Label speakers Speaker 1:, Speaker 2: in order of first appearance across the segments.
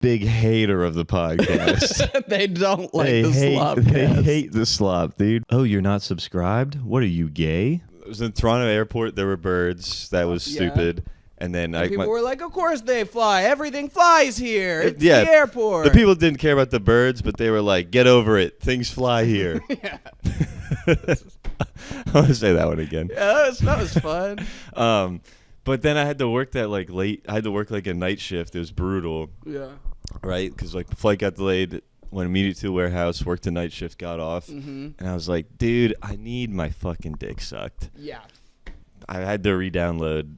Speaker 1: big hater of the podcast.
Speaker 2: They don't like
Speaker 1: They
Speaker 2: the SlopCast.
Speaker 1: They hate the slop, dude. Oh, you're not subscribed? What are you, gay? It was in Toronto airport. There were birds. That was stupid. And then
Speaker 2: people were like, of course they fly. Everything flies here. It's the airport.
Speaker 1: The people didn't care about the birds, but they were like, get over it. Things fly here.
Speaker 2: Yeah.
Speaker 1: I want to say that one again.
Speaker 2: Yeah, that was fun.
Speaker 1: But then I had to work that like late. I had to work like a night shift. It was brutal.
Speaker 2: Yeah.
Speaker 1: Right? Because like the flight got delayed. Went immediately to the warehouse. Worked a night shift. Got off.
Speaker 2: Mm-hmm.
Speaker 1: And I was like, dude, I need my fucking dick sucked.
Speaker 2: Yeah.
Speaker 1: I had to re-download.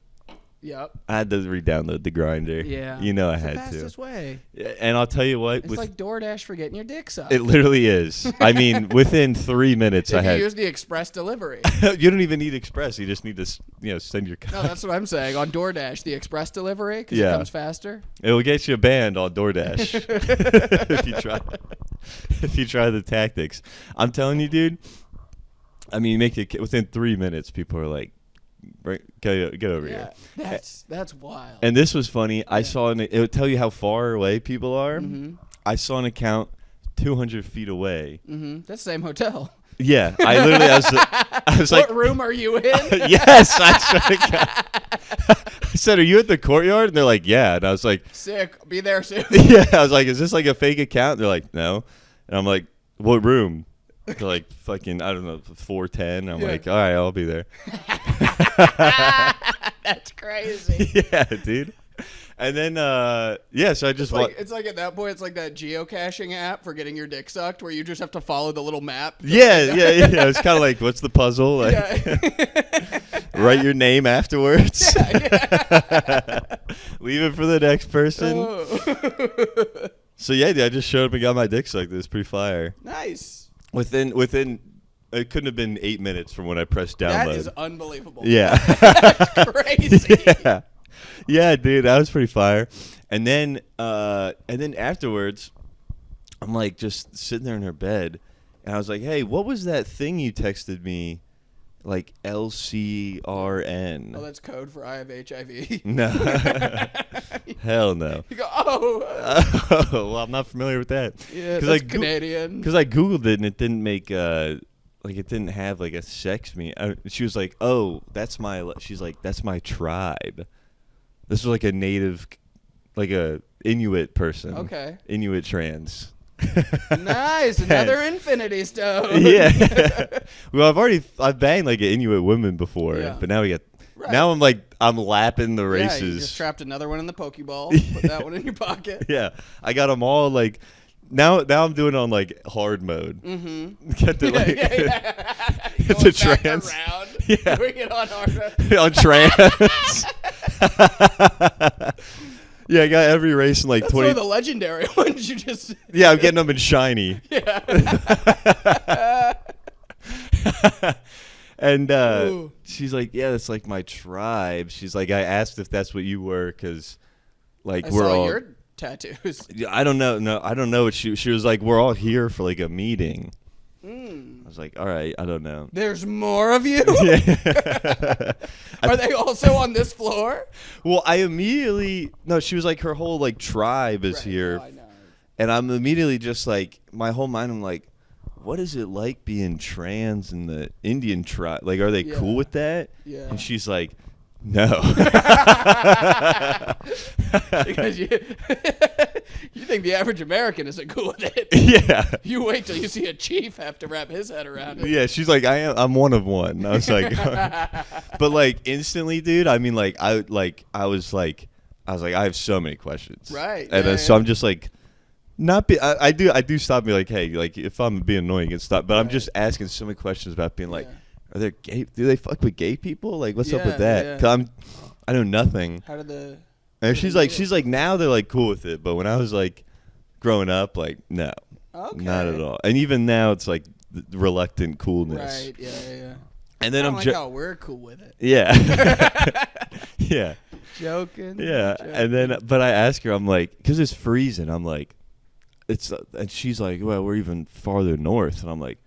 Speaker 2: Yep.
Speaker 1: I had to re-download the grinder.
Speaker 2: Yeah.
Speaker 1: You know I had
Speaker 2: the fastest
Speaker 1: to.
Speaker 2: way.
Speaker 1: And I'll tell you what.
Speaker 2: It's like DoorDash for getting your dick sucked.
Speaker 1: It literally is. I mean, within 3 minutes,
Speaker 2: if you use the express delivery.
Speaker 1: You don't even need express. You just need to, send your.
Speaker 2: No, that's what I'm saying. On DoorDash, the express delivery, because it comes faster.
Speaker 1: It will get you banned on DoorDash if you try the tactics. I'm telling you, dude. I mean, make it within 3 minutes. People are like, get over here.
Speaker 2: That's wild.
Speaker 1: And this was funny. I saw it would tell you how far away people are.
Speaker 2: Mm-hmm.
Speaker 1: I saw an account 200 feet away.
Speaker 2: Mm-hmm. That's the same hotel.
Speaker 1: Yeah, I was like,
Speaker 2: what room are you in?
Speaker 1: Yes, I said, are you at the courtyard? And they're like, yeah. And I was like,
Speaker 2: sick. Be there soon.
Speaker 1: Yeah, I was like, is this like a fake account? They're like, no. And I'm like, what room? They're like, fucking, I don't know, 410. I'm like, all right, I'll be there.
Speaker 2: That's crazy.
Speaker 1: Yeah, dude. And then, so I just
Speaker 2: it's like at that point, it's like that geocaching app for getting your dick sucked, where you just have to follow the little map.
Speaker 1: Yeah. It's kind of like, what's the puzzle? Like, write your name afterwards.
Speaker 2: Yeah.
Speaker 1: Leave it for the next person.
Speaker 2: Oh.
Speaker 1: So yeah, dude, I just showed up and got my dick sucked. It was pretty fire.
Speaker 2: Nice.
Speaker 1: Within, it couldn't have been 8 minutes from when I pressed download.
Speaker 2: That is unbelievable.
Speaker 1: Yeah.
Speaker 2: That's crazy.
Speaker 1: Yeah, dude, that was pretty fire. And then afterwards, I'm like just sitting there in her bed, and I was like, "Hey, what was that thing you texted me? Like LCRN?"
Speaker 2: Oh, that's code for I have HIV.
Speaker 1: No. Hell no.
Speaker 2: You go, oh.
Speaker 1: Well, I'm not familiar with that.
Speaker 2: Yeah, that's Canadian.
Speaker 1: Because I Googled it and it didn't make it didn't have like a sex me. She was like, "Oh, that's my." She's like, "That's my tribe." This was like a native, like a Inuit person.
Speaker 2: Okay.
Speaker 1: Inuit trans.
Speaker 2: Nice, another Infinity Stone.
Speaker 1: Yeah. Well, I've banged like an Inuit woman before, but now I'm lapping the races.
Speaker 2: Yeah, you just trapped another one in the Pokeball. Put that one in your pocket.
Speaker 1: Yeah, I got them all like. Now I'm doing it on like hard mode.
Speaker 2: Mm-hmm.
Speaker 1: Get the like. It's a trans.
Speaker 2: Around,
Speaker 1: yeah.
Speaker 2: doing it on hard mode.
Speaker 1: On trans. Yeah, I got every race in like
Speaker 2: That's
Speaker 1: 20.
Speaker 2: One of the legendary ones you just.
Speaker 1: Yeah, I'm getting them in shiny.
Speaker 2: Yeah.
Speaker 1: And she's like, "Yeah, that's like my tribe." She's like, "I asked if that's what you were, because like we're all
Speaker 2: your tattoos."
Speaker 1: I don't know. No, I don't know what she was like. We're all here for like a meeting. I was like, all right, I don't know.
Speaker 2: There's more of you?
Speaker 1: Yeah.
Speaker 2: Are they also on this floor?
Speaker 1: Well, she was like, her whole like tribe is here.
Speaker 2: Oh, I know.
Speaker 1: And I'm immediately just like, my whole mind, I'm like, what is it like being trans in the Indian tribe? Like, are they cool with that?
Speaker 2: Yeah.
Speaker 1: And she's like, no.
Speaker 2: Because you think the average American isn't cool with it.
Speaker 1: Yeah.
Speaker 2: You wait till you see a chief have to wrap his head around it.
Speaker 1: Yeah, she's like, I'm one of one. I was like, but like instantly, dude. I mean, like I was like, I have so many questions.
Speaker 2: Right.
Speaker 1: And so I'm just like, I do stop me like, hey, like if I'm being annoying and stop, but I'm just asking so many questions about being like, are there gay? Do they fuck with gay people? Like, what's up with that?
Speaker 2: Yeah.
Speaker 1: 'Cause I know nothing.
Speaker 2: How did the?
Speaker 1: And she's like, now they're like cool with it, but when I was like growing up, like no, not at all. And even now, it's like the reluctant coolness.
Speaker 2: Right. Yeah.
Speaker 1: And then I'm
Speaker 2: like how we're cool with it.
Speaker 1: Yeah. Yeah.
Speaker 2: Joking.
Speaker 1: Yeah. And then, but I ask her, I'm like, because it's freezing. I'm like, and she's like, well, we're even farther north, and I'm like,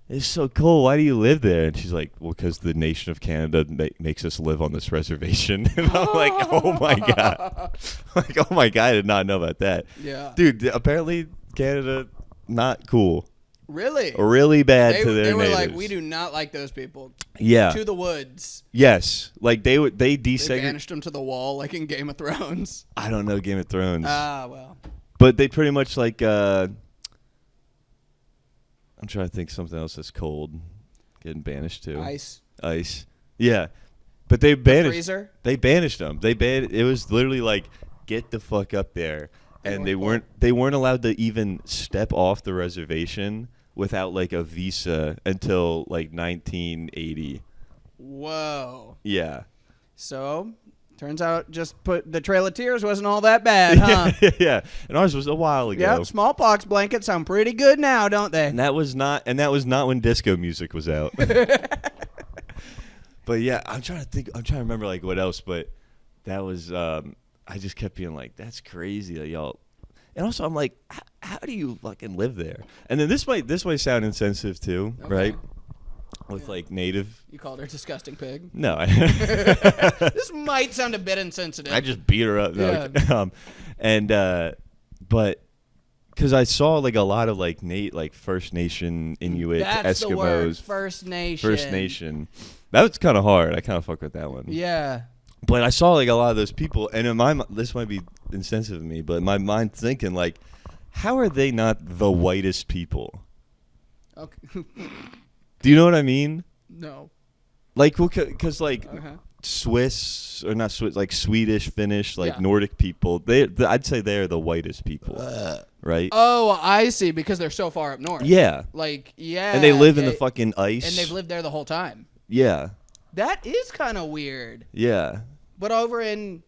Speaker 1: it's so cold. Why do you live there? And she's like, well, because the nation of Canada makes us live on this reservation. And I'm like, oh my God. Like, oh my God, I did not know about that.
Speaker 2: Yeah.
Speaker 1: Dude, apparently Canada, not cool.
Speaker 2: Really?
Speaker 1: Really bad to their
Speaker 2: They were
Speaker 1: natives.
Speaker 2: like, we do not like those people.
Speaker 1: Yeah.
Speaker 2: To the woods.
Speaker 1: Yes. Like, they
Speaker 2: They
Speaker 1: desegregated.
Speaker 2: banished them to the wall like in Game of Thrones.
Speaker 1: I don't know Game of Thrones.
Speaker 2: Ah, well.
Speaker 1: But they pretty much like, I'm trying to think something else that's cold. Getting banished to. Ice. Yeah. But they banished.
Speaker 2: Freezer?
Speaker 1: They banished them. It was literally like, get the fuck up there. And they weren't allowed to even step off the reservation without like a visa until like 1980.
Speaker 2: Whoa.
Speaker 1: Yeah.
Speaker 2: So, turns out just put the Trail of Tears wasn't all that bad, huh?
Speaker 1: Yeah. And ours was a while ago.
Speaker 2: Yep, smallpox blankets sound pretty good now, don't they?
Speaker 1: And that was not when disco music was out. But yeah, I'm trying to remember like what else, but that was I just kept being like, that's crazy that y'all. And also I'm like, how do you fucking live there? And then this might sound insensitive too,
Speaker 2: Okay.
Speaker 1: right? With like native.
Speaker 2: You called her disgusting pig.
Speaker 1: No,
Speaker 2: This might sound a bit insensitive.
Speaker 1: I just beat her up. No,
Speaker 2: Yeah.
Speaker 1: But because I saw like a lot of like First Nation Inuit
Speaker 2: That's
Speaker 1: Eskimos.
Speaker 2: the word, First Nation.
Speaker 1: First Nation. That was kind of hard. I kind of fuck with that one.
Speaker 2: Yeah.
Speaker 1: But I saw like a lot of those people, and in my this might be insensitive to me, but in my mind thinking like, how are they not the whitest people?
Speaker 2: Okay.
Speaker 1: Do you know what I mean?
Speaker 2: No.
Speaker 1: Like, because like
Speaker 2: Uh-huh.
Speaker 1: Swiss or not Swiss, like Swedish, Finnish, like
Speaker 2: Yeah.
Speaker 1: Nordic people, I'd say they're the whitest people, right?
Speaker 2: Oh, I see, because they're so far up north.
Speaker 1: Yeah.
Speaker 2: Like, yeah.
Speaker 1: And they live in the fucking ice.
Speaker 2: And they've lived there the whole time.
Speaker 1: Yeah.
Speaker 2: That is kind of weird.
Speaker 1: Yeah.
Speaker 2: But over in...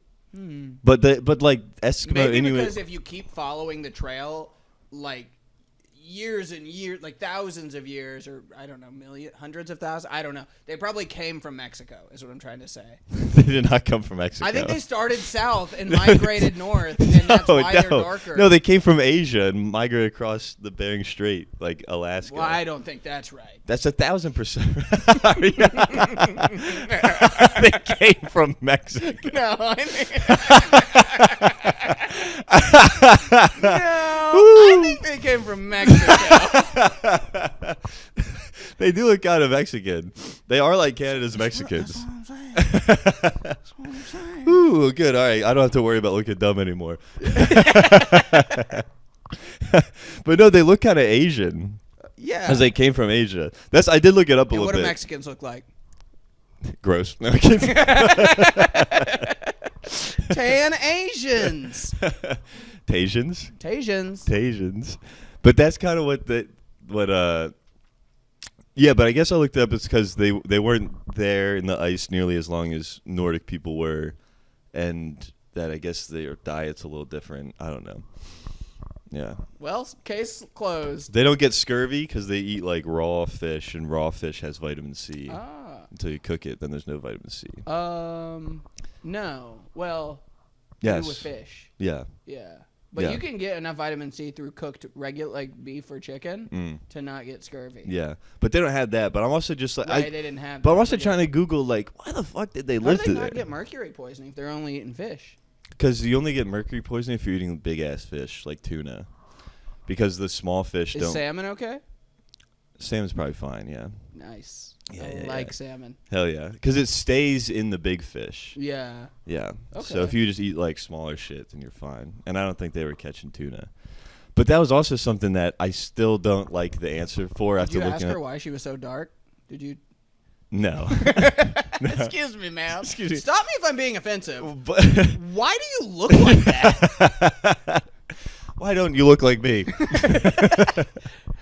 Speaker 1: But like Eskimo
Speaker 2: Maybe
Speaker 1: Inuit.
Speaker 2: because if you keep following the trail, like years and years, like thousands of years, or I don't know, hundreds of thousands, I don't know. They probably came from Mexico, is what I'm trying to say.
Speaker 1: They did not come from Mexico.
Speaker 2: I think they started south and migrated north, and that's why they're darker.
Speaker 1: No, they came from Asia and migrated across the Bering Strait, like Alaska.
Speaker 2: Well, I don't think that's right.
Speaker 1: That's 1,000%. They came from Mexico.
Speaker 2: No, I think they came from Mexico.
Speaker 1: They do look kind of Mexican. They are like Canada's Mexicans.
Speaker 2: That's what I'm saying.
Speaker 1: Ooh, good. All right. I don't have to worry about looking dumb anymore. But no, they look kind of Asian.
Speaker 2: Yeah.
Speaker 1: Because they came from Asia. I did look it up a
Speaker 2: And
Speaker 1: little
Speaker 2: what
Speaker 1: bit.
Speaker 2: do Mexicans look like?
Speaker 1: Gross. No, I'm kidding.
Speaker 2: Tan Asians.
Speaker 1: Tasians?
Speaker 2: Tasians.
Speaker 1: But that's kind of yeah, but I guess I looked it up. It's because they weren't there in the ice nearly as long as Nordic people were, and that I guess their diet's a little different. I don't know. Yeah.
Speaker 2: Well, case closed.
Speaker 1: They don't get scurvy because they eat like raw fish, and raw fish has vitamin C. Until you cook it, then there's no vitamin C.
Speaker 2: No. Well,
Speaker 1: Yes.
Speaker 2: maybe with fish.
Speaker 1: Yeah.
Speaker 2: Yeah. But
Speaker 1: Yeah.
Speaker 2: you can get enough vitamin C through cooked regular, like beef or chicken, to not get scurvy.
Speaker 1: Yeah. But they don't have that. But I'm also just like,
Speaker 2: Right, they didn't have
Speaker 1: but
Speaker 2: that.
Speaker 1: I'm also trying to Google like, why the fuck did they
Speaker 2: How
Speaker 1: live
Speaker 2: do they
Speaker 1: there?
Speaker 2: not get mercury poisoning if they're only eating fish?
Speaker 1: Because you only get mercury poisoning if you're eating big ass fish like tuna. Because the small fish
Speaker 2: Is
Speaker 1: don't.
Speaker 2: salmon okay?
Speaker 1: Salmon's probably fine. Yeah.
Speaker 2: Nice.
Speaker 1: Yeah,
Speaker 2: I
Speaker 1: yeah,
Speaker 2: like
Speaker 1: yeah.
Speaker 2: salmon.
Speaker 1: Hell yeah. Because it stays in the big fish.
Speaker 2: Yeah.
Speaker 1: Yeah.
Speaker 2: Okay.
Speaker 1: So if you just eat like smaller shit, then you're fine. And I don't think they were catching tuna. But that was also something that I still don't like the answer for
Speaker 2: Did
Speaker 1: after
Speaker 2: you
Speaker 1: looking
Speaker 2: ask
Speaker 1: at.
Speaker 2: her why she was so dark? Did you?
Speaker 1: No.
Speaker 2: Excuse me, ma'am.
Speaker 1: Excuse me.
Speaker 2: Stop me if I'm being offensive.
Speaker 1: But
Speaker 2: Why do you look like that?
Speaker 1: why don't you look like me?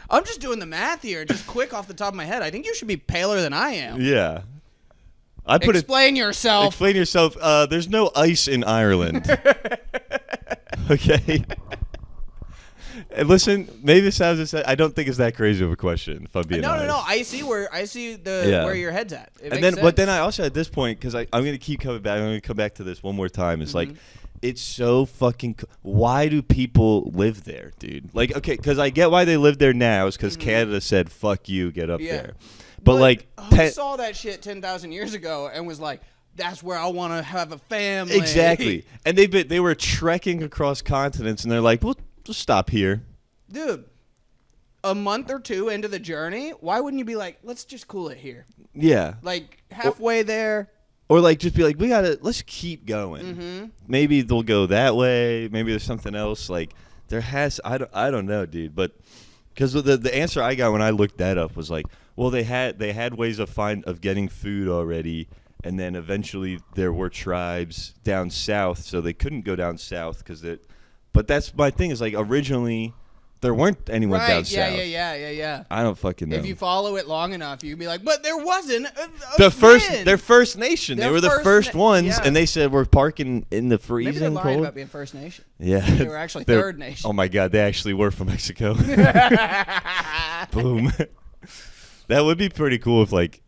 Speaker 2: I'm just doing the math here, just quick off the top of my head. I think you should be paler than I am.
Speaker 1: Yeah. I put
Speaker 2: Explain yourself.
Speaker 1: Explain yourself. There's no ice in Ireland. Okay. And listen, maybe this sounds. I don't think it's that crazy of a question. If I'm being honest.
Speaker 2: No. I see where where your head's at. It
Speaker 1: And
Speaker 2: makes
Speaker 1: then, but
Speaker 2: sense.
Speaker 1: then I also at this point because I'm going to keep coming back. I'm going to come back to this one more time. It's like, It's so fucking. Why do people live there, dude? Like, okay, because I get why they live there now. Is because Canada said, "Fuck you, get up there." But like,
Speaker 2: who saw that shit 10,000 years ago and was like, "That's where I want to have a family."
Speaker 1: Exactly. And they were trekking across continents, and they're like, "We'll just stop here."
Speaker 2: Dude, a month or two into the journey, why wouldn't you be like, "Let's just cool it here"?
Speaker 1: Yeah.
Speaker 2: Like halfway there.
Speaker 1: Or like just be like, let's keep going.
Speaker 2: Mm-hmm.
Speaker 1: Maybe they'll go that way. Maybe there's something else. Like I don't know, dude. But because the answer I got when I looked that up was like, well, they had ways of getting food already, and then eventually there were tribes down south, so they couldn't go down south but that's my thing is like originally there weren't anyone down south.
Speaker 2: Yeah.
Speaker 1: I don't fucking know.
Speaker 2: If you follow it long enough, you'd be like, but there wasn't
Speaker 1: their first nation. They were the first ones, and they said we're parking in the freezing
Speaker 2: Maybe they're lying
Speaker 1: cold.
Speaker 2: about being First Nation.
Speaker 1: Yeah,
Speaker 2: They were actually third nation.
Speaker 1: Oh my God, they actually were from Mexico. Boom. That would be pretty cool if like,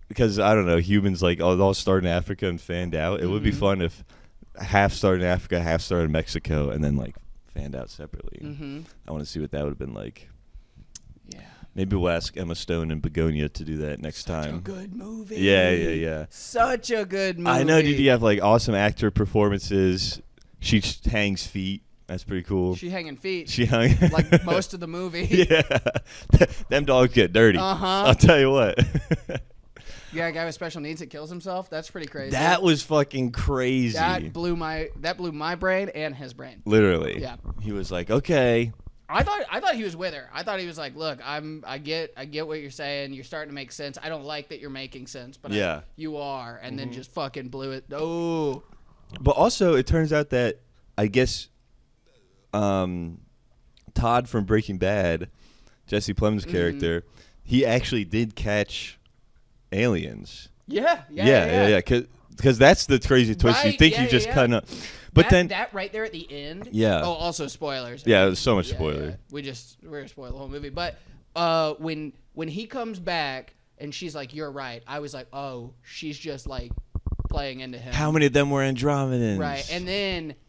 Speaker 1: because I don't know, humans like all start in Africa and fanned out. It would be fun if half started in Africa, half started in Mexico, and then like fanned out separately. I want to see what that would have been like.
Speaker 2: Yeah.
Speaker 1: Maybe we'll ask Emma Stone and Begonia to do that next time.
Speaker 2: Such a good movie.
Speaker 1: Yeah.
Speaker 2: Such a good movie.
Speaker 1: I know, dude. You have like awesome actor performances. She hangs feet. That's pretty cool.
Speaker 2: She hanging feet.
Speaker 1: She hung
Speaker 2: like most of the movie.
Speaker 1: Yeah. Them dogs get dirty. I'll tell you what.
Speaker 2: Yeah, a guy with special needs that kills himself. That's pretty crazy.
Speaker 1: That was fucking crazy.
Speaker 2: That blew my brain and his brain.
Speaker 1: Literally.
Speaker 2: Yeah.
Speaker 1: He was like, okay.
Speaker 2: I thought he was with her. I thought he was like, look, I get what you're saying. You're starting to make sense. I don't like that you're making sense, but you are. And then just fucking blew it. Oh.
Speaker 1: But also, it turns out that I guess Todd from Breaking Bad, Jesse Plemons' character, he actually did catch aliens.
Speaker 2: Yeah.
Speaker 1: Because that's the crazy twist.
Speaker 2: Right,
Speaker 1: You think you just kind of, but then
Speaker 2: that right there at the end.
Speaker 1: Yeah.
Speaker 2: Oh, also spoilers.
Speaker 1: Yeah, there's so much spoiler.
Speaker 2: Yeah. We're gonna spoil the whole movie. But when he comes back and she's like, "You're right," I was like, "Oh, she's just like playing into him."
Speaker 1: How many of them were Andromedans?
Speaker 2: Right,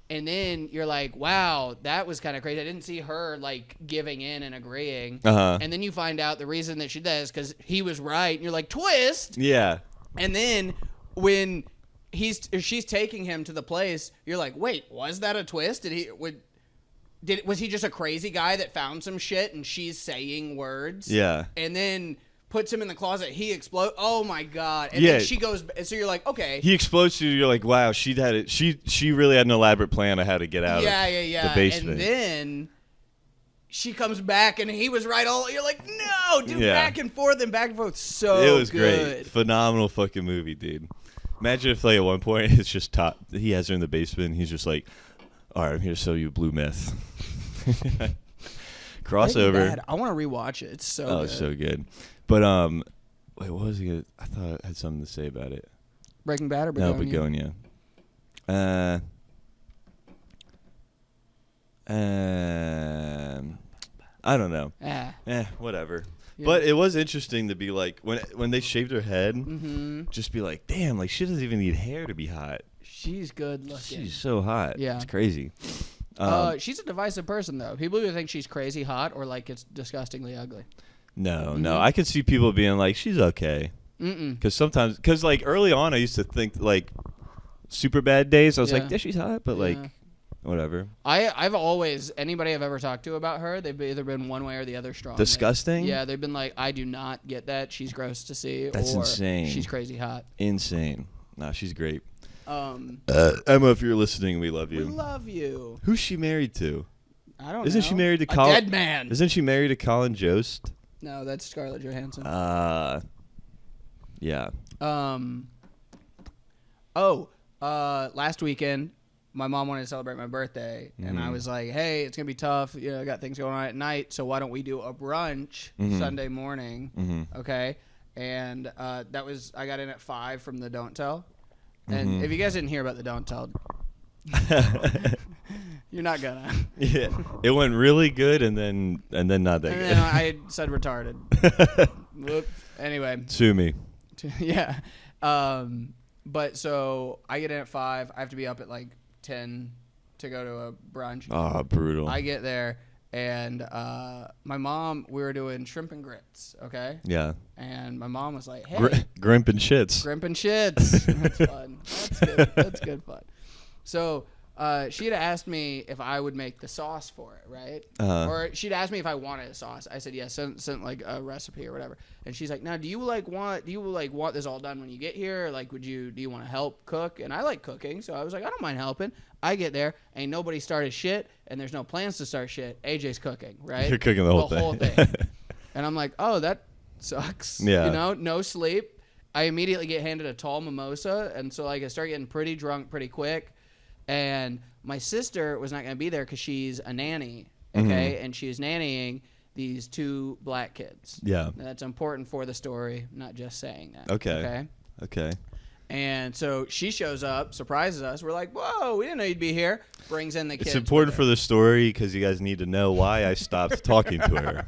Speaker 2: and then you're like, "Wow, that was kind of crazy." I didn't see her like giving in and agreeing. And then you find out the reason that she does because he was right, and you're like, "Twist."
Speaker 1: Yeah.
Speaker 2: And then when she's taking him to the place, you're like, wait, was that a twist? Was he just a crazy guy that found some shit and she's saying words?
Speaker 1: Yeah.
Speaker 2: And then puts him in the closet. He explodes. Oh my God. And then she goes, so you're like, okay.
Speaker 1: He explodes to you. You're like, wow, she really had an elaborate plan on how to get out of the basement.
Speaker 2: And then she comes back and he was right all. You're like, no, dude, back and forth. So
Speaker 1: it was
Speaker 2: good.
Speaker 1: Great. Phenomenal fucking movie, dude. Imagine if like at one point it's just Todd. He has her in the basement. And he's just like, all right, I'm here to sell you blue meth. Crossover.
Speaker 2: I want to rewatch it. It's so good.
Speaker 1: It's so good. But wait, what was he? I thought I had something to say about it.
Speaker 2: Breaking Bad or Begonia?
Speaker 1: No, Begonia. I don't know. Whatever. Yeah. But it was interesting to be like when they shaved her head, just be like, damn, like she doesn't even need hair to be hot.
Speaker 2: She's good looking.
Speaker 1: She's so hot. Yeah, it's crazy.
Speaker 2: She's a divisive person though. People either think she's crazy hot or like it's disgustingly ugly.
Speaker 1: No. I could see people being like, she's okay. Because like early on, I used to think like super bad days. I was like, yeah, she's hot, but like. Whatever. I've
Speaker 2: always, anybody I've ever talked to about her, they've either been one way or the other strong.
Speaker 1: Disgusting?
Speaker 2: Yeah, they've been like, I do not get that. She's gross to see.
Speaker 1: That's insane.
Speaker 2: She's crazy hot.
Speaker 1: Insane. Nah, she's great. Emma, if you're listening, we love you.
Speaker 2: We love you.
Speaker 1: Who's she married to?
Speaker 2: I don't know.
Speaker 1: Isn't she married to Colin?
Speaker 2: A dead man.
Speaker 1: Isn't she married to Colin Jost?
Speaker 2: No, that's Scarlett Johansson.
Speaker 1: Yeah.
Speaker 2: Last weekend, my mom wanted to celebrate my birthday, and I was like, hey, it's going to be tough. You know, I got things going on at night, so why don't we do a brunch Sunday morning, okay? And I got in at 5 from the Don't Tell. And if you guys didn't hear about the Don't Tell, you're not gonna.
Speaker 1: Yeah, it went really good, and then not that good.
Speaker 2: And I said retarded. Whoops. Anyway.
Speaker 1: Sue me.
Speaker 2: Yeah. But so I get in at 5. I have to be up at like 10 to go to a brunch.
Speaker 1: Oh, brutal.
Speaker 2: I get there, and my mom, we were doing shrimp and grits, okay?
Speaker 1: Yeah.
Speaker 2: And my mom was like, hey.
Speaker 1: Grimp and shits.
Speaker 2: Grimp and shits. That's fun. That's good. That's good fun. So she had asked me if I would make the sauce for it, right? Or she'd asked me if I wanted a sauce. I said yes. Sent like a recipe or whatever. And she's like, "Now, do you want this all done when you get here? Or, like, do you want to help cook?" And I like cooking, so I was like, "I don't mind helping." I get there, ain't nobody started shit, and there's no plans to start shit. AJ's cooking, right?
Speaker 1: You're cooking the whole thing.
Speaker 2: And I'm like, "Oh, that sucks."
Speaker 1: Yeah.
Speaker 2: You know, no sleep. I immediately get handed a tall mimosa, and so like I start getting pretty drunk pretty quick. And my sister was not going to be there because she's a nanny, okay? And she was nannying these 2 black kids.
Speaker 1: Yeah.
Speaker 2: And that's important for the story, not just saying that.
Speaker 1: Okay.
Speaker 2: And so she shows up, surprises us. We're like, whoa, we didn't know you'd be here. Brings in the kids.
Speaker 1: It's important for the story because you guys need to know why I stopped talking to her.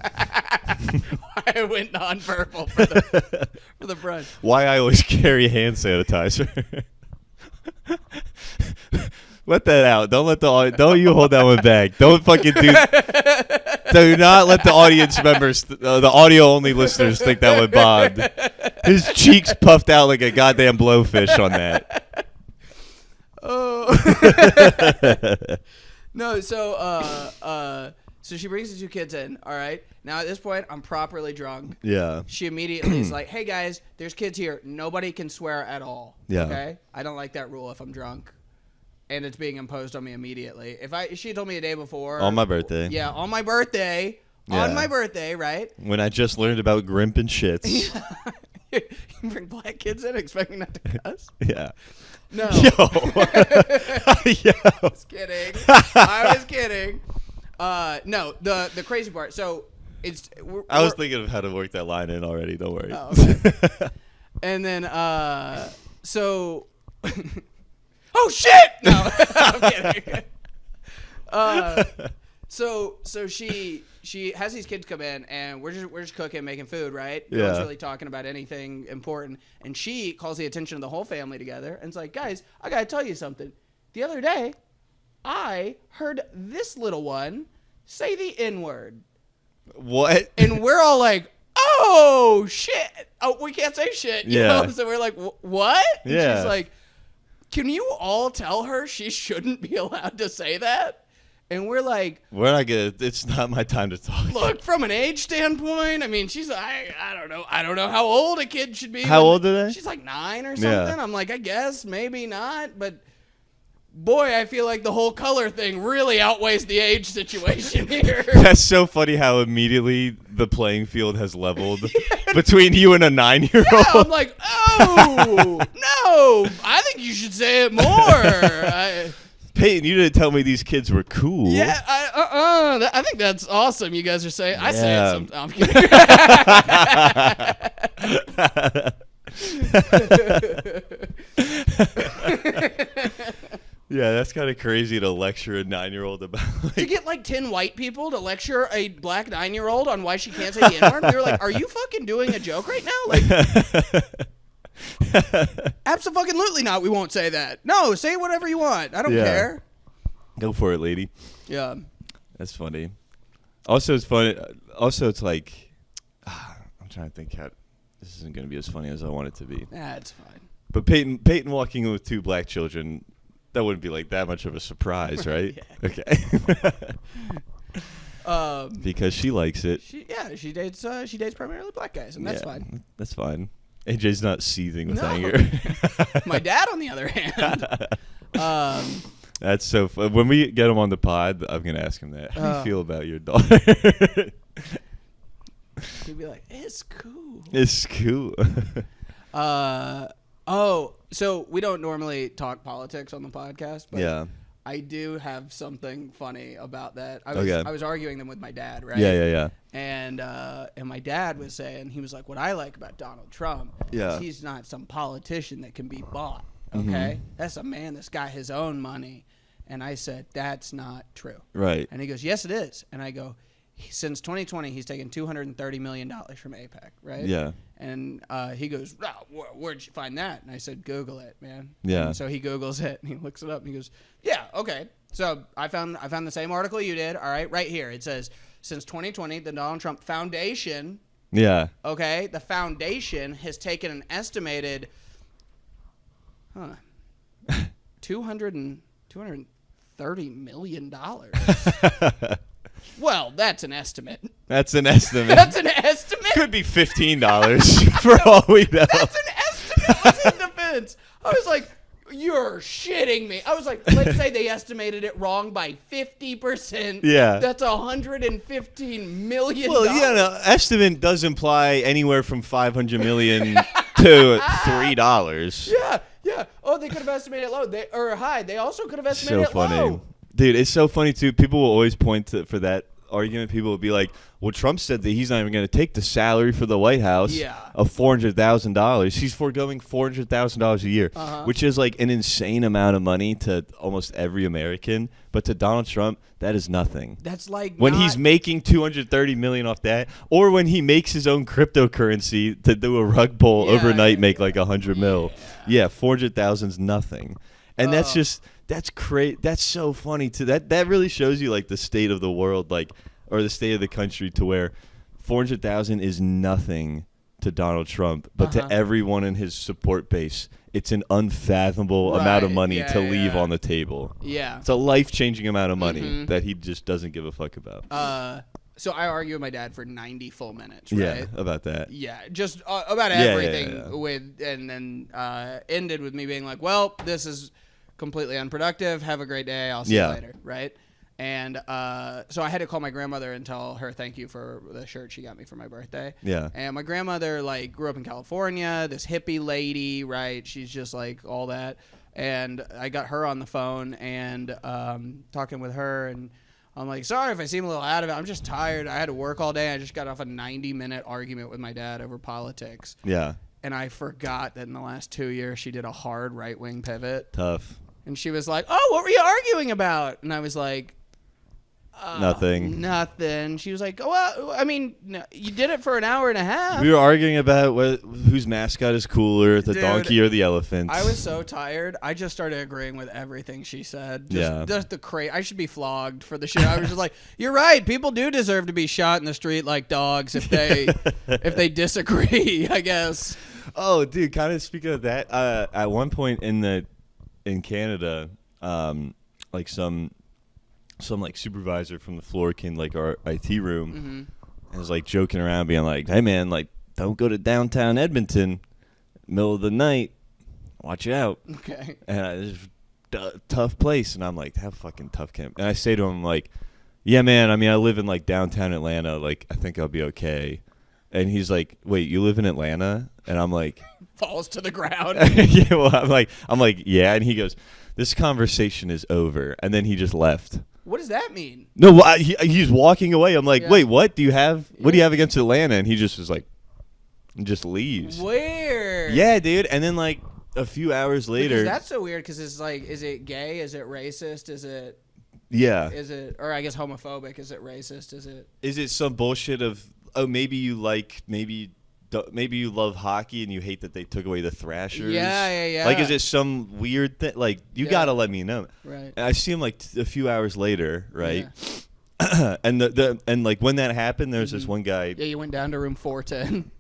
Speaker 2: Why I went nonverbal for the brunch.
Speaker 1: Why I always carry hand sanitizer. Let that out. Don't you hold that one back. Don't fucking do not let the audience members, the audio only listeners, think that went Bob. His cheeks puffed out like a goddamn blowfish on that.
Speaker 2: Oh. No, so she brings the 2 kids in, all right? Now, at this point, I'm properly drunk.
Speaker 1: Yeah.
Speaker 2: She immediately is like, hey, guys, there's kids here. Nobody can swear at all.
Speaker 1: Yeah.
Speaker 2: Okay? I don't like that rule if I'm drunk. And it's being imposed on me immediately. If she told me a day before.
Speaker 1: On my birthday.
Speaker 2: Yeah, on my birthday. Yeah. On my birthday, right?
Speaker 1: When I just learned about Grimp and shits.
Speaker 2: You bring black kids in expecting not to cuss?
Speaker 1: Yeah.
Speaker 2: No.
Speaker 1: Yo.
Speaker 2: I was kidding. I was kidding. No, the crazy part. So
Speaker 1: I was thinking of how to work that line in already. Don't worry.
Speaker 2: Oh, okay. And then so. Oh shit! No, I'm kidding. So she has these kids come in, and we're just cooking, making food, right? No one's really talking about anything important, and she calls the attention of the whole family together, and it's like, guys, I gotta tell you something. The other day, I heard this little one say the N-word.
Speaker 1: What?
Speaker 2: And we're all like, oh shit! Oh, we can't say shit. You know? So we're like, what? And she's like, can you all tell her she shouldn't be allowed to say that? And we're like,
Speaker 1: we're not good. It's not my time to talk.
Speaker 2: Look, from an age standpoint, I mean, I don't know. I don't know how old a kid should be.
Speaker 1: How old are they?
Speaker 2: She's like 9 or something. I'm like, I guess, maybe not. But boy, I feel like the whole color thing really outweighs the age situation here.
Speaker 1: That's so funny how immediately the playing field has leveled between you and a 9-year-old.
Speaker 2: Yeah, I'm like, oh, no, I think you should say it more.
Speaker 1: Peyton, you didn't tell me these kids were cool.
Speaker 2: Yeah, I think that's awesome. You guys are saying. I say it sometimes. I'm kidding.
Speaker 1: Yeah, that's kind of crazy to lecture a 9-year-old about.
Speaker 2: To get like 10 white people to lecture a black 9-year-old on why she can't say the N-word, we were like, "Are you fucking doing a joke right now?" Like, absolutely not. We won't say that. No, say whatever you want. I don't care.
Speaker 1: Go for it, lady.
Speaker 2: Yeah,
Speaker 1: that's funny. Also, it's funny. Also, it's like I'm trying to think how this isn't going to be as funny as I want it to be.
Speaker 2: That's fine.
Speaker 1: But Peyton walking in with 2 black children. That wouldn't be like that much of a surprise, right? Okay. Because she likes it.
Speaker 2: She dates primarily black guys, and that's fine.
Speaker 1: That's fine. AJ's not seething with anger.
Speaker 2: My dad, on the other hand.
Speaker 1: That's so fun. When we get him on the pod, I'm gonna ask him that. How do you feel about your daughter?
Speaker 2: He'd be like, "It's cool."
Speaker 1: It's cool.
Speaker 2: So we don't normally talk politics on the podcast, but I do have something funny about that. I was arguing them with my dad, right?
Speaker 1: Yeah.
Speaker 2: And my dad was saying, he was like, what I like about Donald Trump is he's not some politician that can be bought, okay? That's a man that's got his own money. And I said, that's not true.
Speaker 1: Right.
Speaker 2: And he goes, yes, it is. And I go, since 2020, he's taken $230 million from APEC, right?
Speaker 1: Yeah.
Speaker 2: And he goes, where'd you find that? And I said, Google it, man.
Speaker 1: Yeah.
Speaker 2: And so he Googles it, and he looks it up, and he goes, yeah, okay. So I found the same article you did, all right here. It says, since 2020, the Donald Trump Foundation,
Speaker 1: Yeah.
Speaker 2: okay, the foundation has taken an estimated $230 million. Well, that's an estimate.
Speaker 1: That's an estimate.
Speaker 2: That's an estimate?
Speaker 1: Could be $15 for all we know.
Speaker 2: That's an estimate. What's in defense? I was like, you're shitting me. I was like, let's say they estimated it wrong by 50%.
Speaker 1: Yeah.
Speaker 2: That's $115 million.
Speaker 1: Well, yeah, no, estimate does imply anywhere from $500 million to $3.
Speaker 2: Yeah, yeah. Oh, they could have estimated it low or high. They also could have estimated
Speaker 1: So
Speaker 2: it
Speaker 1: funny.
Speaker 2: low.
Speaker 1: Dude, it's so funny, too. People will always point to for that argument. People will be like, well, Trump said that he's not even going to take the salary for the White House of $400,000. He's foregoing $400,000 a year, which is like an insane amount of money to almost every American. But to Donald Trump, that is nothing.
Speaker 2: That's like
Speaker 1: when he's making $230 million off that, or when he makes his own cryptocurrency to do a rug pull overnight, make like $100 mil. Yeah, 400,000 is nothing, and that's just. That's great. That's so funny too. That really shows you like the state of the world, like, or the state of the country, to where 400,000 is nothing to Donald Trump, but to everyone in his support base, it's an unfathomable amount of money to leave on the table.
Speaker 2: Yeah,
Speaker 1: it's a life-changing amount of money that he just doesn't give a fuck about.
Speaker 2: So I argue with my dad for 90 full minutes, right?
Speaker 1: Yeah, about that.
Speaker 2: Yeah, just about everything with, and then ended with me being like, well, this is completely unproductive. Have a great day. I'll see you later. Right. And so I had to call my grandmother and tell her thank you for the shirt she got me for my birthday. Yeah. And my grandmother like grew up in California, this hippie lady, right? She's just like all that. And I got her on the phone and talking with her, and I'm like, sorry if I seem a little out of it. I'm just tired. I had to work all day. I just got off a 90-minute argument with my dad over politics. Yeah. And I forgot that in the last 2 years she did a hard right-wing pivot.
Speaker 1: Tough.
Speaker 2: And she was like, oh, what were you arguing about? And I was like,
Speaker 1: nothing.
Speaker 2: Nothing. She was like, oh, well, I mean, no, you did it for an hour and a half.
Speaker 1: We were arguing about whose mascot is cooler, the donkey or the elephant.
Speaker 2: I was so tired. I just started agreeing with everything she said. Just the I should be flogged for the shit. I was just like, you're right. People do deserve to be shot in the street like dogs if they disagree, I guess.
Speaker 1: Oh, dude, kind of speaking of that, at one point in Canada, like some like supervisor from the floor came like our IT room and was like joking around, being like, hey man, like don't go to downtown Edmonton middle of the night, watch out. Okay. And it's a tough place. And I'm like, how fucking tough can and I say to him like, yeah man, I mean I live in like downtown Atlanta, like I think I'll be okay. And he's like, wait, you live in Atlanta? And I'm like,
Speaker 2: falls to the ground.
Speaker 1: Yeah, well, I'm like, yeah. And he goes, this conversation is over. And then he just left.
Speaker 2: What does that mean?
Speaker 1: No, well, he's walking away. I'm like, wait, what? What do you have against Atlanta? And he just was like, just leaves.
Speaker 2: Weird.
Speaker 1: Yeah, dude. And then like a few hours later.
Speaker 2: Because that's so weird because it's like, is it gay? Is it racist? Is it?
Speaker 1: Yeah.
Speaker 2: Is it, or I guess homophobic? Is it racist?
Speaker 1: Is it some bullshit of, oh, maybe you love hockey and you hate that they took away the Thrashers.
Speaker 2: Yeah.
Speaker 1: Like, is it some weird thing? Like, you gotta let me know.
Speaker 2: Right.
Speaker 1: And I see him like a few hours later, right? Yeah. and like when that happened, there's this one guy.
Speaker 2: Yeah, you went down to room 410.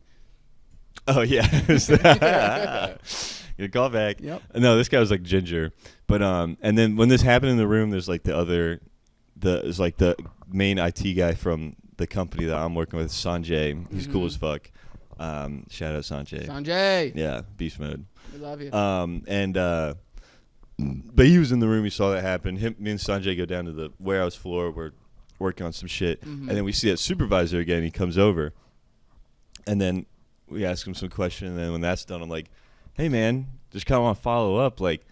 Speaker 1: Oh yeah. You call back. Yep. No, this guy was like ginger, but and then when this happened in the room, there's like the main IT guy from the company that I'm working with, Sanjay. He's cool as fuck. Shout out Sanjay.
Speaker 2: Sanjay.
Speaker 1: Yeah, beast mode.
Speaker 2: We love you.
Speaker 1: But he was in the room. He saw that happen. Me and Sanjay go down to the warehouse floor. We're working on some shit, and then we see that supervisor again. He comes over, and then we ask him some question. And then when that's done, I'm like, "Hey, man, just kind of want to follow up. Like,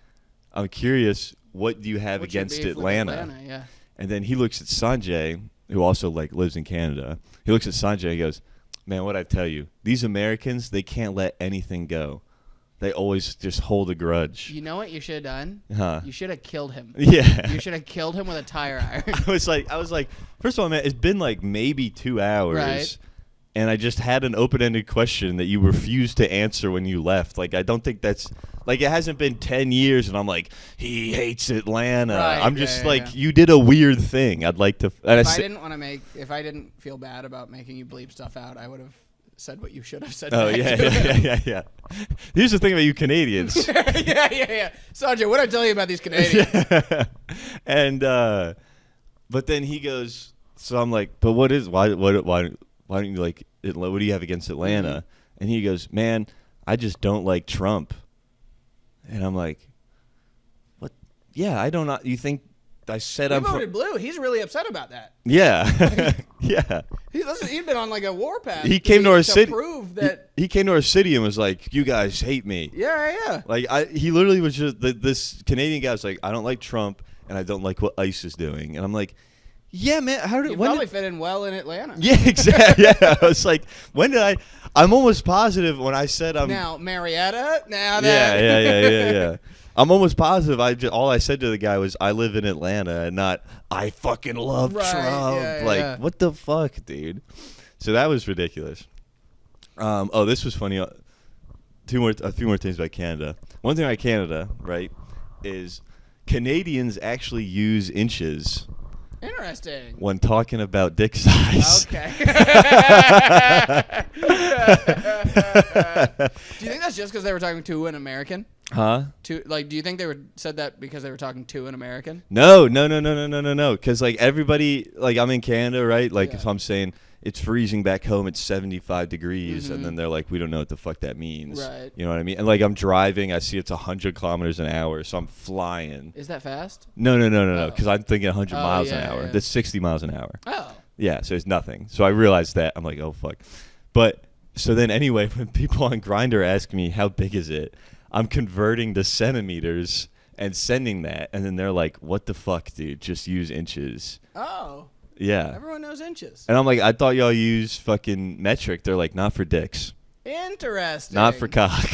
Speaker 1: I'm curious, what do you have against Atlanta?"
Speaker 2: Yeah.
Speaker 1: And then he looks at Sanjay, who also like lives in Canada. He looks at Sanjay and goes, man, what I tell you, these Americans, they can't let anything go. they always just hold a grudge.
Speaker 2: You know what you should have done?
Speaker 1: Huh?
Speaker 2: You should have killed him.
Speaker 1: Yeah.
Speaker 2: You should have killed him with a tire iron.
Speaker 1: I was like, first of all, man, it's been like maybe 2 hours.
Speaker 2: Right.
Speaker 1: And I just had an open-ended question that you refused to answer when you left. Like, I don't think that's like it hasn't been 10 years, and I'm like, he hates Atlanta.
Speaker 2: Right,
Speaker 1: I'm just
Speaker 2: yeah.
Speaker 1: you did a weird thing. I'd like to.
Speaker 2: If I didn't feel bad about making you bleep stuff out, I would have said what you should have said.
Speaker 1: Oh
Speaker 2: back
Speaker 1: yeah,
Speaker 2: to him.
Speaker 1: yeah. Here's the thing about you Canadians.
Speaker 2: yeah. Sanjay, what did I tell you about these Canadians?
Speaker 1: And but then he goes. So I'm like, but why don't you like it? What do you have against Atlanta?
Speaker 2: Mm-hmm.
Speaker 1: And he goes, man, I just don't like Trump. And I'm like, what? Yeah, I don't know. You think I said
Speaker 2: He
Speaker 1: I'm
Speaker 2: voted blue. He's really upset about that.
Speaker 1: Yeah. Yeah.
Speaker 2: He's been on like a warpath.
Speaker 1: He came to our city.
Speaker 2: Prove that.
Speaker 1: He came to our city and was like, you guys hate me.
Speaker 2: Yeah.
Speaker 1: Like he literally was just this Canadian guy was like, I don't like Trump and I don't like what ICE is doing. And I'm like, yeah, man.
Speaker 2: You probably fit in well in Atlanta.
Speaker 1: Yeah, exactly. Yeah, I was like, when did I? I'm almost positive when I said I'm.
Speaker 2: Now Marietta. Now that.
Speaker 1: Yeah. I'm almost positive. All I said to the guy was, I live in Atlanta, and not I fucking love
Speaker 2: Right,
Speaker 1: Trump.
Speaker 2: yeah.
Speaker 1: What the fuck, dude? So that was ridiculous. This was funny. A few more things about Canada. One thing about Canada, right, is Canadians actually use inches.
Speaker 2: Interesting.
Speaker 1: When talking about dick size.
Speaker 2: Okay. Do you think that's just because they were talking to an American?
Speaker 1: Huh?
Speaker 2: Do you think they said that because they were talking to an American?
Speaker 1: No. Because like everybody, like I'm in Canada, right? Like
Speaker 2: Yeah.
Speaker 1: if I'm saying it's freezing back home, it's 75 degrees, and then they're like, we don't know what the fuck that means.
Speaker 2: Right.
Speaker 1: You know what I mean? And like I'm driving, I see it's 100 kilometers an hour, so I'm flying.
Speaker 2: Is that fast?
Speaker 1: No. Because I'm thinking 100 miles an
Speaker 2: yeah,
Speaker 1: hour.
Speaker 2: yeah.
Speaker 1: That's 60 miles an hour.
Speaker 2: Oh.
Speaker 1: Yeah, so it's nothing. So I realized that. I'm like, oh, fuck. But so then anyway, when people on Grindr ask me, how big is it? I'm converting to centimeters and sending that. And then they're like, what the fuck, dude? Just use inches.
Speaker 2: Oh.
Speaker 1: Yeah.
Speaker 2: Everyone knows inches.
Speaker 1: And I'm like, I thought y'all use fucking metric. They're like, not for dicks.
Speaker 2: Interesting.
Speaker 1: Not for cock.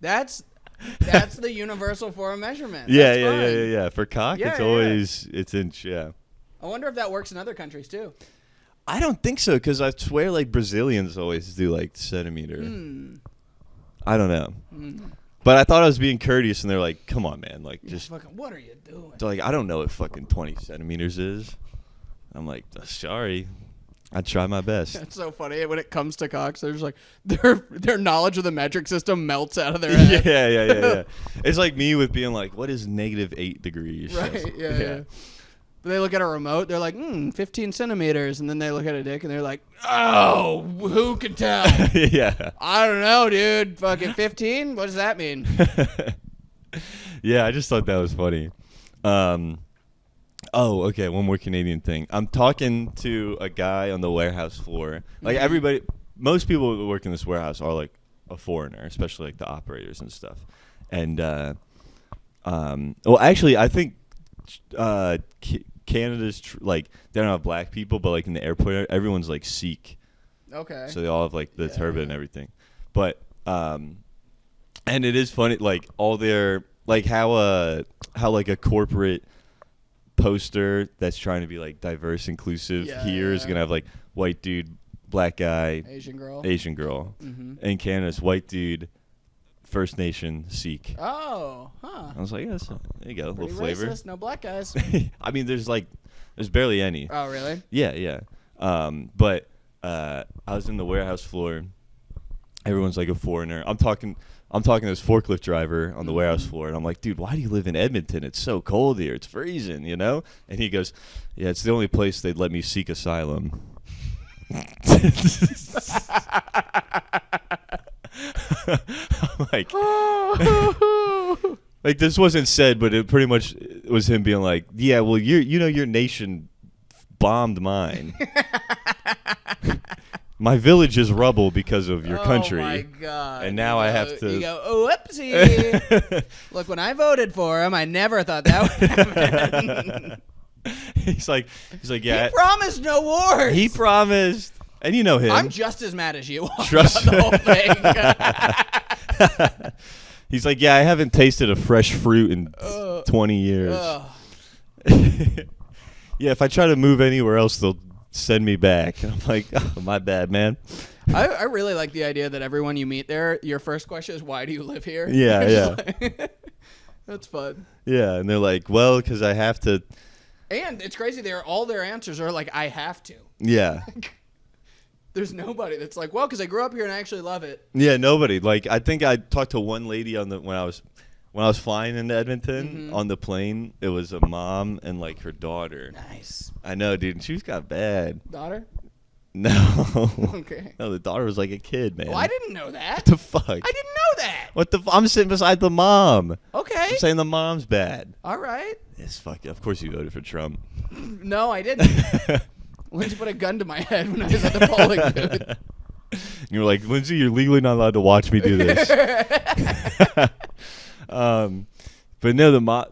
Speaker 2: That's the universal form of measurement.
Speaker 1: Yeah,
Speaker 2: That's fine.
Speaker 1: yeah. For cock,
Speaker 2: Yeah,
Speaker 1: it's
Speaker 2: yeah.
Speaker 1: always, it's inch, yeah.
Speaker 2: I wonder if that works in other countries too.
Speaker 1: I don't think so, because I swear like Brazilians always do like centimeter. I don't know. But I thought I was being courteous, and they're like, come on, man. Like, just.
Speaker 2: Fucking, what are you doing?
Speaker 1: They're like, I don't know what fucking 20 centimeters is. I'm like, sorry. I try my best.
Speaker 2: That's so funny. When it comes to cocks, they're just like, their knowledge of the metric system melts out of their head.
Speaker 1: Yeah. It's like me with being like, what is -8 degrees?
Speaker 2: Right, yeah. But they look at a remote, they're like, 15 centimeters. And then they look at a dick and they're like, oh, who can tell?
Speaker 1: Yeah.
Speaker 2: I don't know, dude. Fucking 15? What does that mean?
Speaker 1: Yeah, I just thought that was funny. Okay, one more Canadian thing. I'm talking to a guy on the warehouse floor. Like everybody, most people who work in this warehouse are like a foreigner, especially like the operators and stuff. And, actually, I think Canada's like they don't have black people, but like in the airport, everyone's like Sikh.
Speaker 2: Okay.
Speaker 1: So they all have like the turban and everything. But and it is funny, like all their like how like a corporate poster that's trying to be like diverse, inclusive here is gonna have like white dude, black guy, Asian girl. In Canada's white dude, First Nation, Sikh.
Speaker 2: Oh, huh.
Speaker 1: I was like, yes, there you go, a
Speaker 2: Pretty
Speaker 1: little flavor.
Speaker 2: Racist, no black guys.
Speaker 1: I mean, there's barely any.
Speaker 2: Oh, really?
Speaker 1: Yeah. But I was in the warehouse floor. Everyone's like a foreigner. I'm talking to this forklift driver on the warehouse floor, and I'm like, dude, why do you live in Edmonton? It's so cold here. It's freezing, you know? And he goes, yeah, it's the only place they'd let me seek asylum. I'm like, like this wasn't said, but it pretty much was him being like, yeah, well, your nation bombed mine. My village is rubble because of your country.
Speaker 2: Oh my God!
Speaker 1: And now I have to.
Speaker 2: You go, oh, whoopsie! Look, when I voted for him, I never thought that would happen.
Speaker 1: He's like, yeah.
Speaker 2: He promised no wars.
Speaker 1: He promised, and you know him.
Speaker 2: I'm just as mad as you are
Speaker 1: Trust
Speaker 2: about the whole thing.
Speaker 1: He's like, yeah, I haven't tasted a fresh fruit in 20 years. Yeah, if I try to move anywhere else, they'll send me back. And I'm like, oh, my bad, man.
Speaker 2: I really like the idea that everyone you meet there, your first question is, why do you live here?
Speaker 1: Yeah.
Speaker 2: That's fun.
Speaker 1: Yeah, and they're like, well, because I have to.
Speaker 2: And it's crazy. All their answers are like, I have to.
Speaker 1: Yeah.
Speaker 2: There's nobody that's like, well, because I grew up here and I actually love it.
Speaker 1: Yeah, nobody. Like, I think I talked to one lady when I was flying into Edmonton on the plane. It was a mom and like her daughter.
Speaker 2: Nice.
Speaker 1: I know, dude. And she got bad.
Speaker 2: Daughter?
Speaker 1: No.
Speaker 2: Okay.
Speaker 1: No, the daughter was like a kid, man.
Speaker 2: Well, I didn't know that.
Speaker 1: What the fuck?
Speaker 2: I didn't know that.
Speaker 1: What the? I'm sitting beside the mom.
Speaker 2: Okay.
Speaker 1: I'm saying the mom's bad.
Speaker 2: All right.
Speaker 1: Yes, fuck. Of course you voted for Trump.
Speaker 2: No, I didn't. Lindsay put a gun to my head when I was at the polling booth.
Speaker 1: You were like, Lindsay, you're legally not allowed to watch me do this. But no, the mom.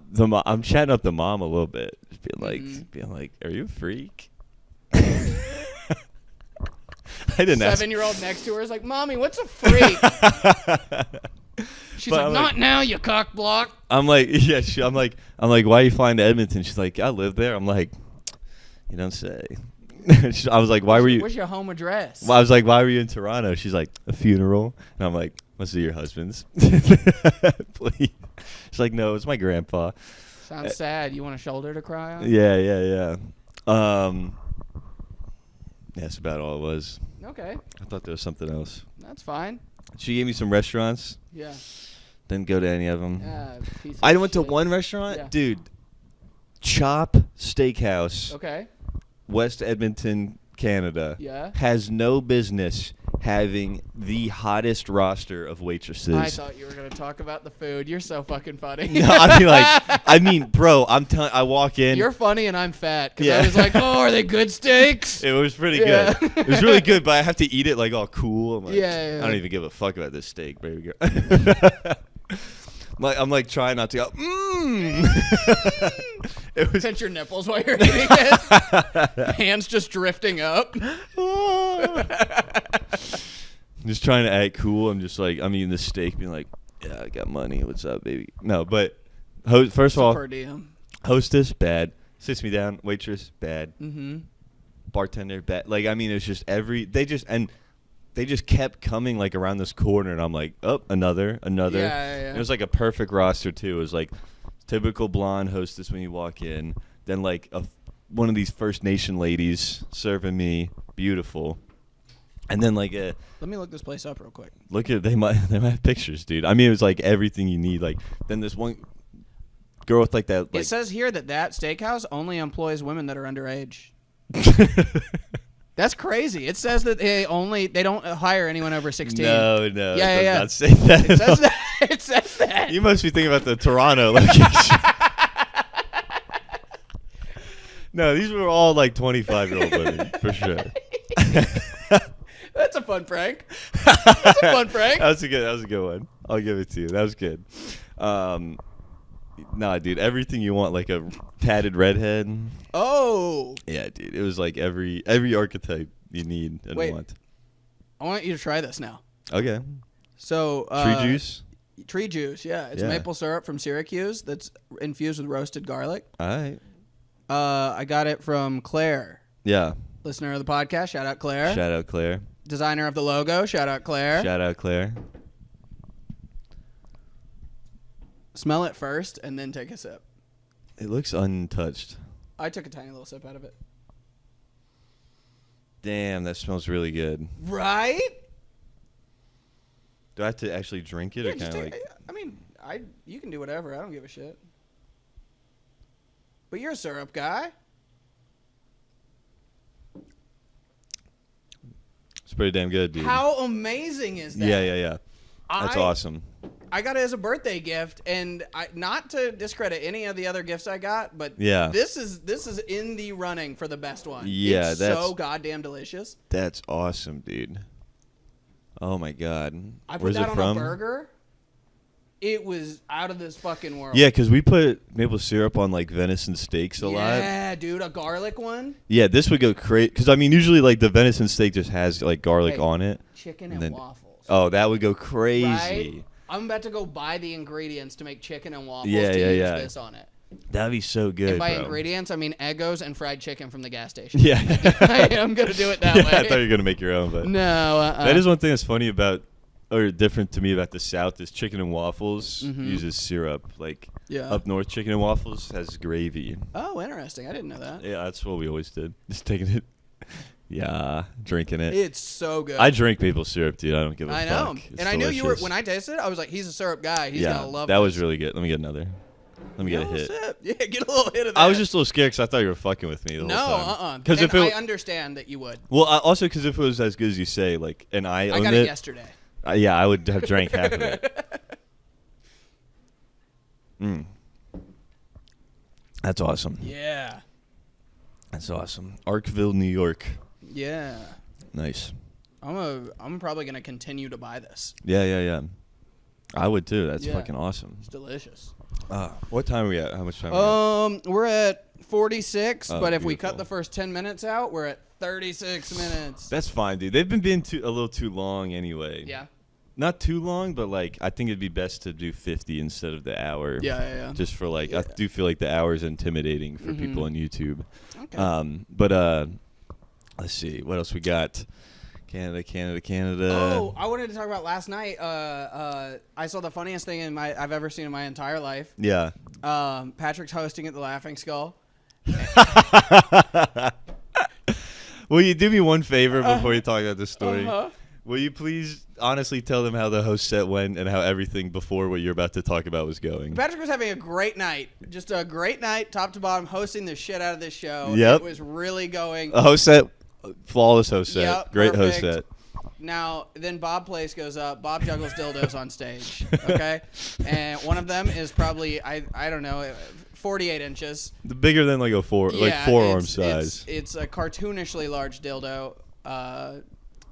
Speaker 1: I'm chatting up the mom a little bit, just being like, are you a freak? I didn't ask.
Speaker 2: 7-year-old next to her is like, Mommy, what's a freak? She's like, not now, you cock block.
Speaker 1: I'm like, yeah. I'm like, why are you flying to Edmonton? She's like, I live there. I'm like, you don't say. I was like, why were you?
Speaker 2: Where's your home address?
Speaker 1: Well, I was like, why were you in Toronto? She's like, a funeral. And I'm like, must be your husband's. Please. She's like, no, it's my grandpa.
Speaker 2: Sounds sad. You want a shoulder to cry on?
Speaker 1: Yeah. That's about all it was.
Speaker 2: Okay.
Speaker 1: I thought there was something else.
Speaker 2: That's fine.
Speaker 1: She gave me some restaurants.
Speaker 2: Yeah.
Speaker 1: Didn't go to any of them.
Speaker 2: Yeah.
Speaker 1: I went to one restaurant.
Speaker 2: Yeah.
Speaker 1: Dude. Chop Steakhouse.
Speaker 2: Okay.
Speaker 1: West Edmonton, Canada.
Speaker 2: Yeah.
Speaker 1: Has no business having the hottest roster of waitresses.
Speaker 2: I thought you were going to talk about the food. You're so fucking funny.
Speaker 1: No, I mean, bro, I'm telling. I walk in.
Speaker 2: You're funny and I'm fat because I was like, oh, are they good steaks?
Speaker 1: It was pretty good. It was really good, but I have to eat it like all cool. I'm like,
Speaker 2: yeah.
Speaker 1: I don't even give a fuck about this steak, baby girl. I'm like trying not to go. It was
Speaker 2: pinch your nipples while you're eating it. Hands just drifting up.
Speaker 1: Just trying to act cool. I'm just like, I'm eating this steak, being like, yeah, I got money. What's up, baby? No, but first of all,
Speaker 2: per diem.
Speaker 1: Hostess bad. Sits me down. Waitress bad.
Speaker 2: Mm-hmm.
Speaker 1: Bartender bad. Like, I mean, it's just they just kept coming like around this corner, and I'm like, oh, another.
Speaker 2: Yeah.
Speaker 1: It was like a perfect roster too. It was like typical blonde hostess when you walk in, then like one of these First Nation ladies serving me, beautiful, and then like a.
Speaker 2: Let me look this place up real quick.
Speaker 1: Look at they might have pictures, dude. I mean, it was like everything you need. Like then this one girl with like that. Like,
Speaker 2: it says here that steakhouse only employs women that are underage. That's crazy. It says that they don't hire anyone over 16.
Speaker 1: No.
Speaker 2: Yeah.
Speaker 1: It does not say that.
Speaker 2: It says that. It says that.
Speaker 1: You must be thinking about the Toronto location. No, these were all like 25-year-old women for sure.
Speaker 2: That's a fun prank. That
Speaker 1: was a good one. I'll give it to you. That was good. Nah, dude, everything you want, like a tatted redhead.
Speaker 2: Oh.
Speaker 1: Yeah, dude. It was like every archetype you need and want.
Speaker 2: I want you to try this now.
Speaker 1: Okay.
Speaker 2: So
Speaker 1: tree juice?
Speaker 2: Tree juice, yeah. It's maple syrup from Syracuse that's infused with roasted garlic.
Speaker 1: All right.
Speaker 2: I got it from Claire.
Speaker 1: Yeah.
Speaker 2: Listener of the podcast, shout out Claire.
Speaker 1: Shout out Claire.
Speaker 2: Designer of the logo, shout out Claire.
Speaker 1: Shout out Claire.
Speaker 2: Smell it first and then take a sip.
Speaker 1: It looks untouched.
Speaker 2: I took a tiny little sip out of it.
Speaker 1: Damn, that smells really good.
Speaker 2: Right?
Speaker 1: Do I have to actually drink it, or kind of like?
Speaker 2: I mean, you can do whatever. I don't give a shit. But you're a syrup guy.
Speaker 1: It's pretty damn good, dude.
Speaker 2: How amazing is that?
Speaker 1: Yeah. That's awesome.
Speaker 2: I got it as a birthday gift, and not to discredit any of the other gifts I got, but this is in the running for the best one.
Speaker 1: Yeah,
Speaker 2: it's
Speaker 1: that's
Speaker 2: so goddamn delicious.
Speaker 1: That's awesome, dude. Oh my god.
Speaker 2: I put
Speaker 1: Where's
Speaker 2: that
Speaker 1: it
Speaker 2: on
Speaker 1: from?
Speaker 2: a burger. It was out of this fucking world.
Speaker 1: Yeah, because we put maple syrup on like venison steaks a lot.
Speaker 2: Yeah, dude, a garlic one.
Speaker 1: Yeah, this would go crazy. Because I mean, usually like the venison steak just has like garlic on it.
Speaker 2: Chicken and waffles.
Speaker 1: Oh, that would go crazy.
Speaker 2: Right? I'm about to go buy the ingredients to make chicken and waffles
Speaker 1: Yeah,
Speaker 2: to
Speaker 1: yeah,
Speaker 2: use
Speaker 1: yeah.
Speaker 2: this on it.
Speaker 1: That'd be so good,
Speaker 2: And by
Speaker 1: bro.
Speaker 2: ingredients, I mean Eggos and fried chicken from the gas station.
Speaker 1: Yeah.
Speaker 2: I'm going to do it that
Speaker 1: Yeah,
Speaker 2: way.
Speaker 1: I thought you were going to make your own, but
Speaker 2: No.
Speaker 1: that is one thing that's funny about, or different to me about the South, is chicken and waffles uses syrup. Like,
Speaker 2: Yeah.
Speaker 1: up north, chicken and waffles has gravy.
Speaker 2: Oh, interesting. I didn't know that.
Speaker 1: Yeah, that's what we always did. Just taking it. Yeah, drinking it.
Speaker 2: It's so good.
Speaker 1: I drink maple syrup, dude. I don't give a fuck.
Speaker 2: I know.
Speaker 1: It's
Speaker 2: And I knew you were,
Speaker 1: delicious.
Speaker 2: when I tasted it, I was like, he's a syrup guy. He's going to love
Speaker 1: that
Speaker 2: this.
Speaker 1: was really good. Let me get another. Let me get a hit.
Speaker 2: Sip. Yeah, get a little hit of that.
Speaker 1: I was just a little scared because I thought you were fucking with me the
Speaker 2: No,
Speaker 1: whole time.
Speaker 2: Because
Speaker 1: if
Speaker 2: I understand that you would.
Speaker 1: Well, also because if it was as good as you say, like, and I owned
Speaker 2: got it yesterday.
Speaker 1: Yeah, I would have drank half of it. That's awesome.
Speaker 2: Yeah.
Speaker 1: That's awesome. Arkville, New York.
Speaker 2: Yeah.
Speaker 1: Nice.
Speaker 2: I'm probably gonna continue to buy this.
Speaker 1: Yeah. I would too. That's
Speaker 2: Yeah.
Speaker 1: fucking awesome.
Speaker 2: It's delicious.
Speaker 1: What time are we at? How much time are we at?
Speaker 2: We're at 46,
Speaker 1: Oh,
Speaker 2: but if we
Speaker 1: beautiful.
Speaker 2: cut the first 10 minutes out, we're at 36 minutes.
Speaker 1: That's fine, dude. They've been being a little too long anyway.
Speaker 2: Yeah.
Speaker 1: Not too long, but like I think it'd be best to do 50 instead of the hour.
Speaker 2: Yeah.
Speaker 1: Just for like,
Speaker 2: Yeah.
Speaker 1: I do feel like the hour is intimidating for people on YouTube.
Speaker 2: Okay.
Speaker 1: But let's see what else we got. Canada.
Speaker 2: Oh, I wanted to talk about last night. I saw the funniest thing I've ever seen in my entire life.
Speaker 1: Yeah.
Speaker 2: Patrick's hosting at the Laughing Skull.
Speaker 1: Will you do me one favor before you talk about this story?
Speaker 2: Uh-huh.
Speaker 1: Will you please honestly tell them how the host set went and how everything before what you're about to talk about was going?
Speaker 2: Patrick was having a great night. Just a great night, top to bottom, hosting the shit out of this show.
Speaker 1: Yep.
Speaker 2: It was really going.
Speaker 1: A host set, flawless host set,
Speaker 2: Yep,
Speaker 1: great host
Speaker 2: perfect.
Speaker 1: set.
Speaker 2: Now, then Bob Place goes up. Bob juggles dildos on stage, okay? And one of them is probably, I don't know, 48 inches.
Speaker 1: The bigger than like a forearm size.
Speaker 2: It's a cartoonishly large dildo,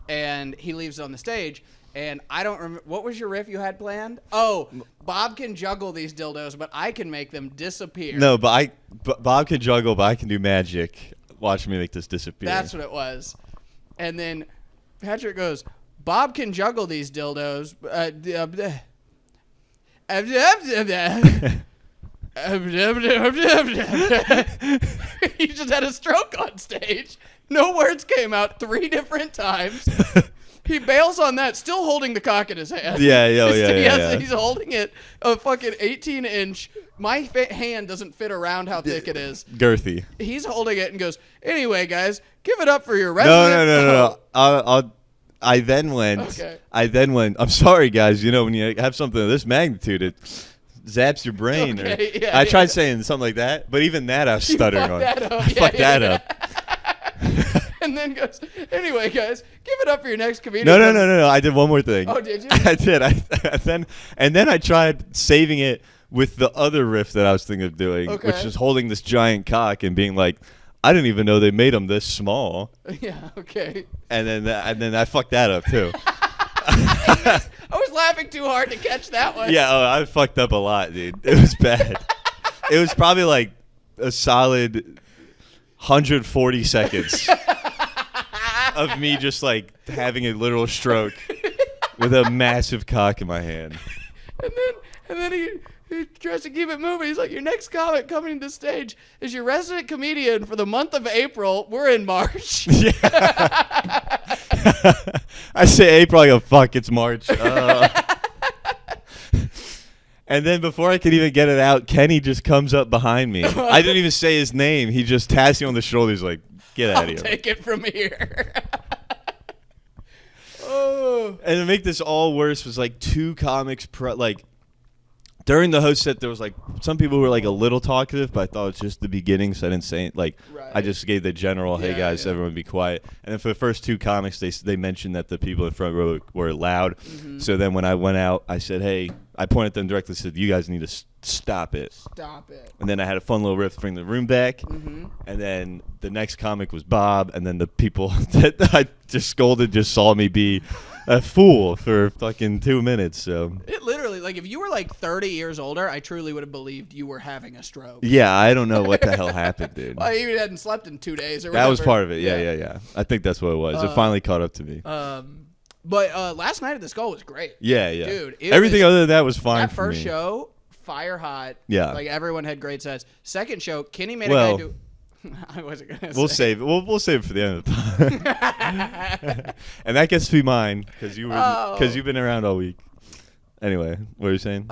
Speaker 2: and he leaves it on the stage. And I don't remember, what was your riff you had planned? Oh, Bob can juggle these dildos, but I can make them disappear.
Speaker 1: No, but Bob can juggle, but I can do magic. Watch me make this disappear.
Speaker 2: That's what it was. And then Patrick goes, Bob can juggle these dildos. He just had a stroke on stage. No words came out 3 different times. He bails on that, still holding the cock in his hand.
Speaker 1: Yeah.
Speaker 2: He's holding it, a fucking 18-inch. My hand doesn't fit around how thick it is.
Speaker 1: Girthy.
Speaker 2: He's holding it and goes, anyway, guys, give it up for your resident.
Speaker 1: No. I then went.
Speaker 2: Okay.
Speaker 1: I'm sorry, guys. You know, when you have something of this magnitude, it zaps your brain.
Speaker 2: Okay,
Speaker 1: or,
Speaker 2: yeah,
Speaker 1: I tried
Speaker 2: yeah.
Speaker 1: saying something like that, but even that I was
Speaker 2: You
Speaker 1: stuttering
Speaker 2: fucked
Speaker 1: on.
Speaker 2: that up.
Speaker 1: I fucked that up.
Speaker 2: And then goes, anyway, guys, give it up for your next comedian.
Speaker 1: No. I did one more thing.
Speaker 2: Oh, did you?
Speaker 1: I did. And then I tried saving it with the other riff that I was thinking of doing,
Speaker 2: Okay.
Speaker 1: which is holding this giant cock and being like, I didn't even know they made them this small.
Speaker 2: Yeah, okay.
Speaker 1: And then I fucked that up too.
Speaker 2: I was laughing too hard to catch that one.
Speaker 1: Yeah, I fucked up a lot, dude. It was bad. It was probably like a solid 140 seconds of me just like having a literal stroke with a massive cock in my hand.
Speaker 2: And then he tries to keep it moving. He's like, your next comic coming to stage is your resident comedian for the month of April. We're in March.
Speaker 1: Yeah. I say April, I go, fuck, it's March. And then before I could even get it out, Kenny just comes up behind me. I didn't even say his name. He just taps me on the shoulder. He's like, get out of here.
Speaker 2: Take it from here. Oh.
Speaker 1: And to make this all worse was like 2 comics during the host set, there was like some people who were like a little talkative, but I thought it was just the beginning, so I didn't say it. Like,
Speaker 2: Right.
Speaker 1: I just gave the general, hey
Speaker 2: Yeah,
Speaker 1: guys,
Speaker 2: yeah.
Speaker 1: everyone be quiet. And then for the first 2 comics, they mentioned that the people in front row were loud.
Speaker 2: Mm-hmm.
Speaker 1: So then when I went out, I said, hey, I pointed at them directly, said, you guys need to stop it.
Speaker 2: Stop it.
Speaker 1: And then I had a fun little riff to bring the room back.
Speaker 2: Mm-hmm.
Speaker 1: And then the next comic was Bob. And then the people that I just scolded just saw me be a fool for fucking 2 minutes. So
Speaker 2: It literally, like, if you were like 30 years older, I truly would have believed you were having a stroke.
Speaker 1: yeah, I don't know what the hell happened, dude.
Speaker 2: Well, you hadn't slept in 2 days or
Speaker 1: That was
Speaker 2: whatever.
Speaker 1: part of it. Yeah. I think that's what it was. It finally caught up to me.
Speaker 2: But last night at the Skull was great.
Speaker 1: Yeah, yeah.
Speaker 2: Dude,
Speaker 1: everything other than that was fine.
Speaker 2: That
Speaker 1: for
Speaker 2: first
Speaker 1: me.
Speaker 2: show, fire hot.
Speaker 1: Yeah.
Speaker 2: Like everyone had great sets. Second show, Kenny made a guy do. I wasn't gonna.
Speaker 1: We'll
Speaker 2: say.
Speaker 1: save it. We'll save it for the end of the pod. And that gets to be mine because you've been around all week. Anyway, what are you saying?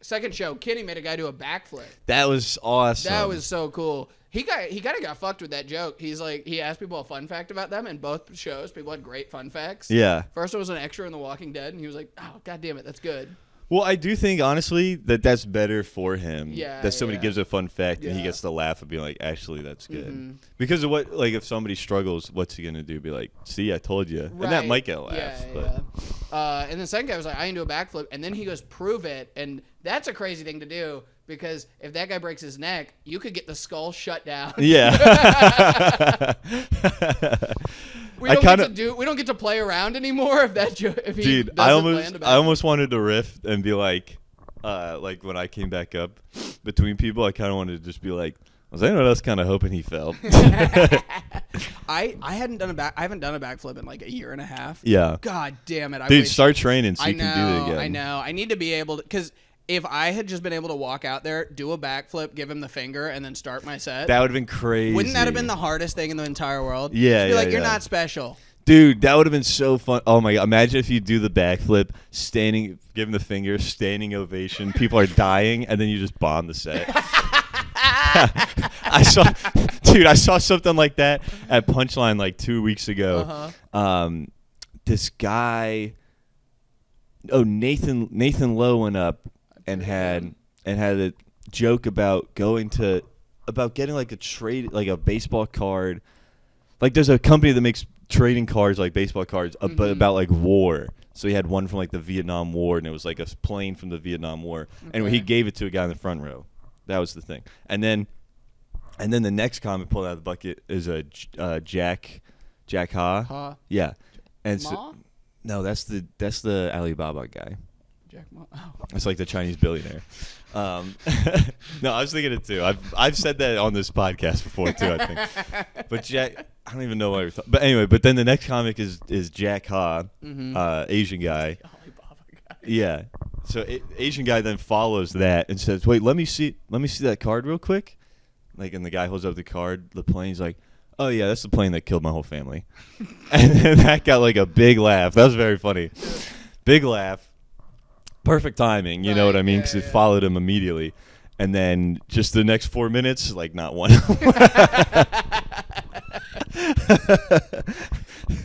Speaker 2: Second show, Kenny made a guy do a backflip.
Speaker 1: That was awesome.
Speaker 2: That was so cool. He kind of got fucked with that joke. He's like, he asked people a fun fact about them, and both shows people had great fun facts.
Speaker 1: Yeah.
Speaker 2: First, it was an extra in The Walking Dead, and he was like, "Oh, god damn it, that's good."
Speaker 1: Well, I do think, honestly, that's better for him.
Speaker 2: Yeah,
Speaker 1: that somebody gives a fun fact and he
Speaker 2: Yeah.
Speaker 1: gets to laugh and be like, actually, that's good.
Speaker 2: Mm-hmm.
Speaker 1: Because of what, like, if somebody struggles, what's he going to do? Be like, see, I told you. And that might get a laugh.
Speaker 2: Yeah. And the second guy was like, I can do a backflip. And then he goes, prove it. And that's a crazy thing to do because if that guy breaks his neck, you could get the skull shut down.
Speaker 1: Yeah.
Speaker 2: We don't get to play around anymore if that if he
Speaker 1: Dude,
Speaker 2: doesn't land a backflip.
Speaker 1: I almost wanted to riff and be like when I came back up between people, I kind of wanted to just be like, was anyone else kind of hoping he fell?
Speaker 2: I haven't done a backflip in like a year and a half.
Speaker 1: Yeah.
Speaker 2: God damn it.
Speaker 1: Dude, start training so you can do it again.
Speaker 2: I know. I need to be able to, because if I had just been able to walk out there, do a backflip, give him the finger, and then start my set.
Speaker 1: That would have been crazy.
Speaker 2: Wouldn't that have been the hardest thing in the entire world?
Speaker 1: Yeah,
Speaker 2: Just be like, you're not special.
Speaker 1: Dude, that would have been so fun. Oh my god! Imagine if you do the backflip, giving the finger, standing ovation. People are dying, and then you just bomb the set. I saw something like that at Punchline like 2 weeks ago. This guy, Nathan Lowe went up and had a joke about getting like a trade, like a baseball card. Like there's a company that makes trading cards, like baseball cards, but about like war. So he had one from like the Vietnam War, and it was like a plane from the Vietnam War. Okay. Anyway, he gave it to a guy in the front row. That was the thing. And then the next comic pulled out of the bucket is a Jack Ha. Yeah. And so, no, that's the Alibaba guy.
Speaker 2: Jack Ma. Oh.
Speaker 1: It's like the Chinese billionaire. No, I was thinking it too. I've said that on this podcast before too, I think. But Jack, I don't even know why you're talking. But anyway, but then the next comic is Jack Ha, Asian guy.
Speaker 2: Alibaba guy.
Speaker 1: Yeah. So Asian guy then follows that and says, "Wait, let me see that card real quick." Like, and the guy holds up the card. The plane's like, "Oh yeah, that's the plane that killed my whole family." And then that got like a big laugh. That was very funny. Big laugh. Perfect timing, you know what I mean? Because it followed him immediately. And then just the next 4 minutes, like not one. That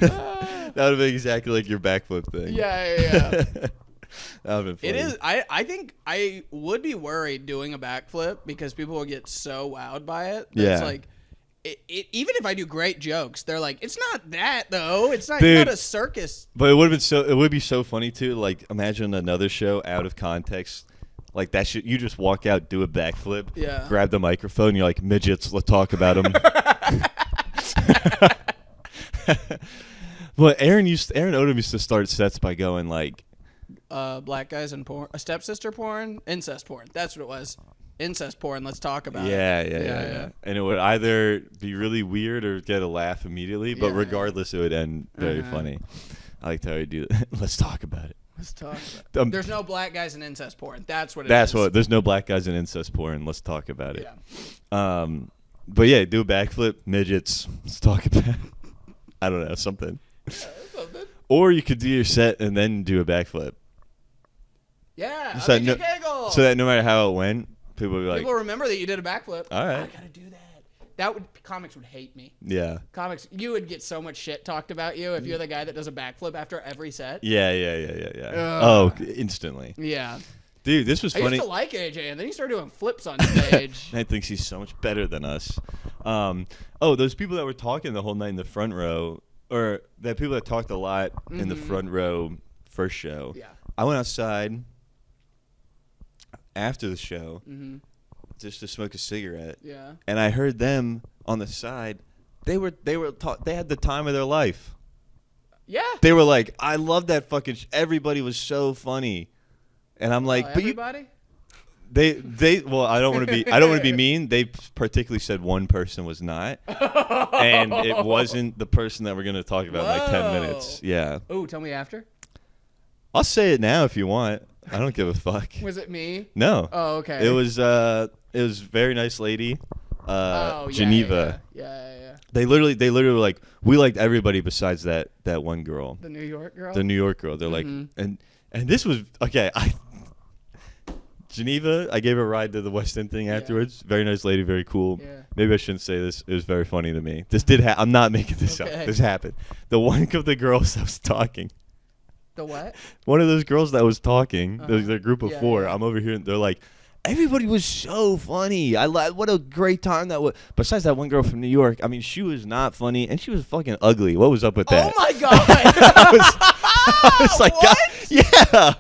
Speaker 1: would have been exactly like your backflip thing.
Speaker 2: Yeah.
Speaker 1: That would have been funny.
Speaker 2: It is. I think I would be worried doing a backflip because people will get so wowed by it. It's like, even if I do great jokes, they're like, it's not that though. It's not, you're not a circus.
Speaker 1: But it would be so funny too. Like, imagine another show out of context. Like that shit, you just walk out, do a backflip, grab the microphone, you're like, midgets, let's talk about them. Well, Aaron Odom used to start sets by going like,
Speaker 2: black guys in porn, a stepsister porn, incest porn. That's what it was. Incest porn. Let's talk about it.
Speaker 1: Yeah. And it would either be really weird or get a laugh immediately, but regardless, it would end very funny. I liked how he do that. Let's talk about it.
Speaker 2: Let's talk about it. There's no black guys in incest porn. That's what it is.
Speaker 1: That's what. There's no black guys in incest porn. Let's talk about it. Yeah. But yeah, do a backflip, midgets. Let's talk about it. I don't know, something.
Speaker 2: Something.
Speaker 1: Or you could do your set and then do a backflip.
Speaker 2: Yeah.
Speaker 1: So that no matter how it went, people would be like,
Speaker 2: people remember that you did a backflip.
Speaker 1: All right.
Speaker 2: I gotta do that. Comics would hate me.
Speaker 1: Yeah.
Speaker 2: Comics, you would get so much shit talked about you if you're the guy that does a backflip after every set.
Speaker 1: Yeah. Oh, instantly.
Speaker 2: Yeah.
Speaker 1: Dude, this was funny.
Speaker 2: I used to like AJ, and then he started doing flips on stage.
Speaker 1: I think he's so much better than us. Those people that were talking the whole night in the front row, or the people that talked a lot in the front row first show.
Speaker 2: Yeah.
Speaker 1: I went outside after the show just to smoke a cigarette.
Speaker 2: Yeah.
Speaker 1: And I heard them on the side. They had the time of their life.
Speaker 2: Yeah.
Speaker 1: They were like, I love that fucking everybody was so funny. And I'm like, but
Speaker 2: everybody?
Speaker 1: They well, I don't want to be mean. They particularly said one person was not, and it wasn't the person that we're going to talk about in like 10 minutes. Yeah.
Speaker 2: Oh, tell me after.
Speaker 1: I'll say it now if you want. I don't give a fuck.
Speaker 2: Was it me?
Speaker 1: No.
Speaker 2: Oh, okay.
Speaker 1: It was a very nice lady. Geneva.
Speaker 2: Yeah.
Speaker 1: They literally were like, we liked everybody besides that one girl.
Speaker 2: The New York girl.
Speaker 1: The New York girl. They're like, and this was okay. Geneva, I gave her a ride to the West End thing afterwards. Very nice lady, very cool.
Speaker 2: Yeah.
Speaker 1: Maybe I shouldn't say this. It was very funny to me. This did I'm not making this up. This happened. The one of the girls that was talking.
Speaker 2: The what?
Speaker 1: One of those girls that was talking, the group of four,
Speaker 2: yeah.
Speaker 1: I'm over here, and they're like, everybody was so funny. What a great time that was. Besides that one girl from New York, I mean, she was not funny, and she was fucking ugly. What was up with that?
Speaker 2: Oh, my God.
Speaker 1: I was like,
Speaker 2: what?
Speaker 1: Yeah.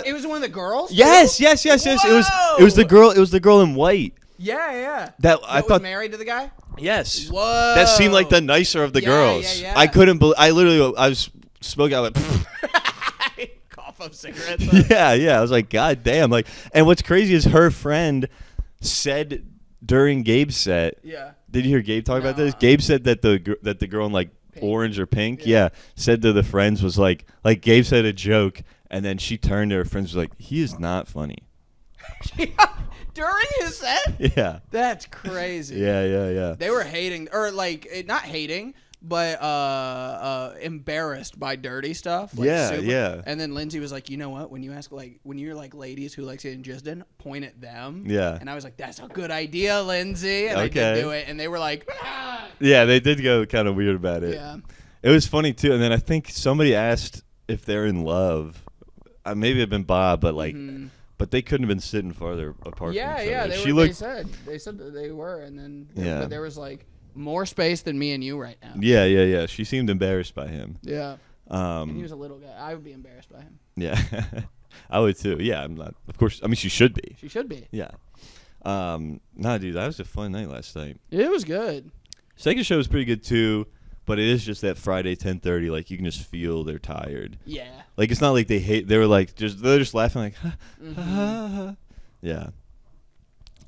Speaker 2: It was one of the girls?
Speaker 1: Yes. It was the girl. It was the girl in white.
Speaker 2: Yeah.
Speaker 1: That
Speaker 2: I thought was married to the guy?
Speaker 1: Yes.
Speaker 2: Whoa.
Speaker 1: That seemed like the nicer of the girls.
Speaker 2: Yeah.
Speaker 1: I couldn't believe. I was smoking. I went.
Speaker 2: Cough up cigarettes.
Speaker 1: Yeah. I was like, God damn. Like, and what's crazy is her friend said during Gabe's set.
Speaker 2: Yeah.
Speaker 1: Did you hear Gabe talk about this? Gabe said that the girl in like pink. Orange or pink, said to the friends was like Gabe said a joke, and then she turned to her friends was like, he is not funny.
Speaker 2: During his set?
Speaker 1: Yeah.
Speaker 2: That's crazy.
Speaker 1: Yeah.
Speaker 2: They were hating, or like not hating, but embarrassed by dirty stuff. Like
Speaker 1: yeah.
Speaker 2: And then Lindsay was like, you know what? When you're like ladies who like getting jizzed in, point at them.
Speaker 1: Yeah.
Speaker 2: And I was like, that's a good idea, Lindsay. And I did do it, and they were like, ah!
Speaker 1: Yeah, they did go kind of weird about it.
Speaker 2: Yeah.
Speaker 1: It was funny too, and then I think somebody asked if they're in love. Maybe it'd been Bob, but like. Mm-hmm. But they couldn't have been sitting farther apart from each other.
Speaker 2: Yeah, they said that they were, and then but there was like more space than me and you right now.
Speaker 1: Yeah. She seemed embarrassed by him.
Speaker 2: Yeah. And he was a little guy. I would be embarrassed by him.
Speaker 1: Yeah. I would too. Yeah, I'm not. Of course. I mean, she should be.
Speaker 2: She should be.
Speaker 1: Yeah. Nah, dude, that was a fun night last night.
Speaker 2: It was good.
Speaker 1: Second show was pretty good too. But it is just that Friday 10:30, like you can just feel they're tired.
Speaker 2: Yeah.
Speaker 1: Like it's not like they hate. They were like they're just laughing like, Yeah.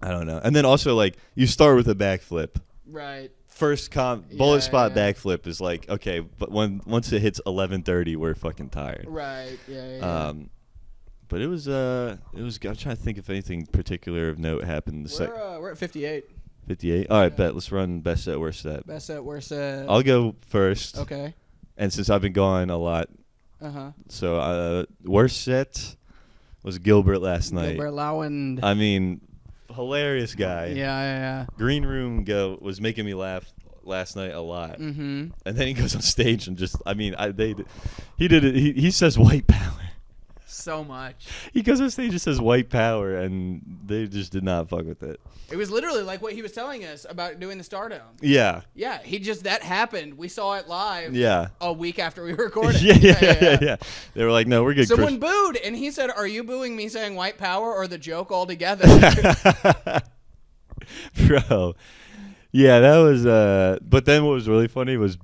Speaker 1: I don't know. And then also like you start with a backflip.
Speaker 2: Right.
Speaker 1: First bullet spot backflip is like okay, but once it hits 11:30, we're fucking tired.
Speaker 2: Right. Yeah.
Speaker 1: But it was good. I'm trying to think if anything particular of note happened.
Speaker 2: We're at 58.
Speaker 1: 58. All right, bet. Let's run best set, worst set.
Speaker 2: Best set, worst set.
Speaker 1: I'll go first.
Speaker 2: Okay.
Speaker 1: And since I've been gone a lot, so worst set was Gilbert last night.
Speaker 2: Gilbert Lowand.
Speaker 1: I mean, hilarious guy.
Speaker 2: Yeah.
Speaker 1: Green room was making me laugh last night a lot.
Speaker 2: Mm-hmm.
Speaker 1: And then he goes on stage and he did it. He says white power.
Speaker 2: So much.
Speaker 1: He goes on stage and says white power, and they just did not fuck with it.
Speaker 2: It was literally like what he was telling us about doing the Stardome.
Speaker 1: Yeah.
Speaker 2: Yeah, that happened. We saw it live.
Speaker 1: Yeah.
Speaker 2: A week after we recorded.
Speaker 1: Yeah. They were like, no, we're good.
Speaker 2: Someone booed, and he said, are you booing me saying white power or the joke altogether?
Speaker 1: Bro. Yeah, that was, but then what was really funny was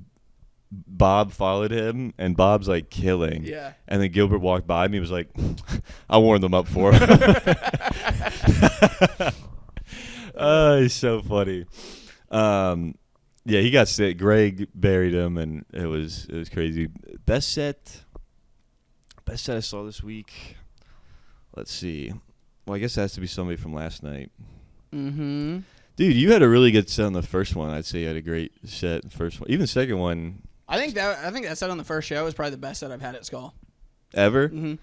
Speaker 1: Bob followed him, and Bob's like killing.
Speaker 2: Yeah.
Speaker 1: And then Gilbert walked by me. He was like, I warmed them up for him. Oh, he's so funny. Yeah, he got sick. Greg buried him, and it was crazy. Best set I saw this week. Let's see. Well, I guess it has to be somebody from last night.
Speaker 2: Mm-hmm.
Speaker 1: Dude, you had a really good set on the first one. I'd say you had a great set the first one. Even second one.
Speaker 2: I think that set on the first show was probably the best set I've had at Skull.
Speaker 1: Ever?
Speaker 2: Mm-hmm.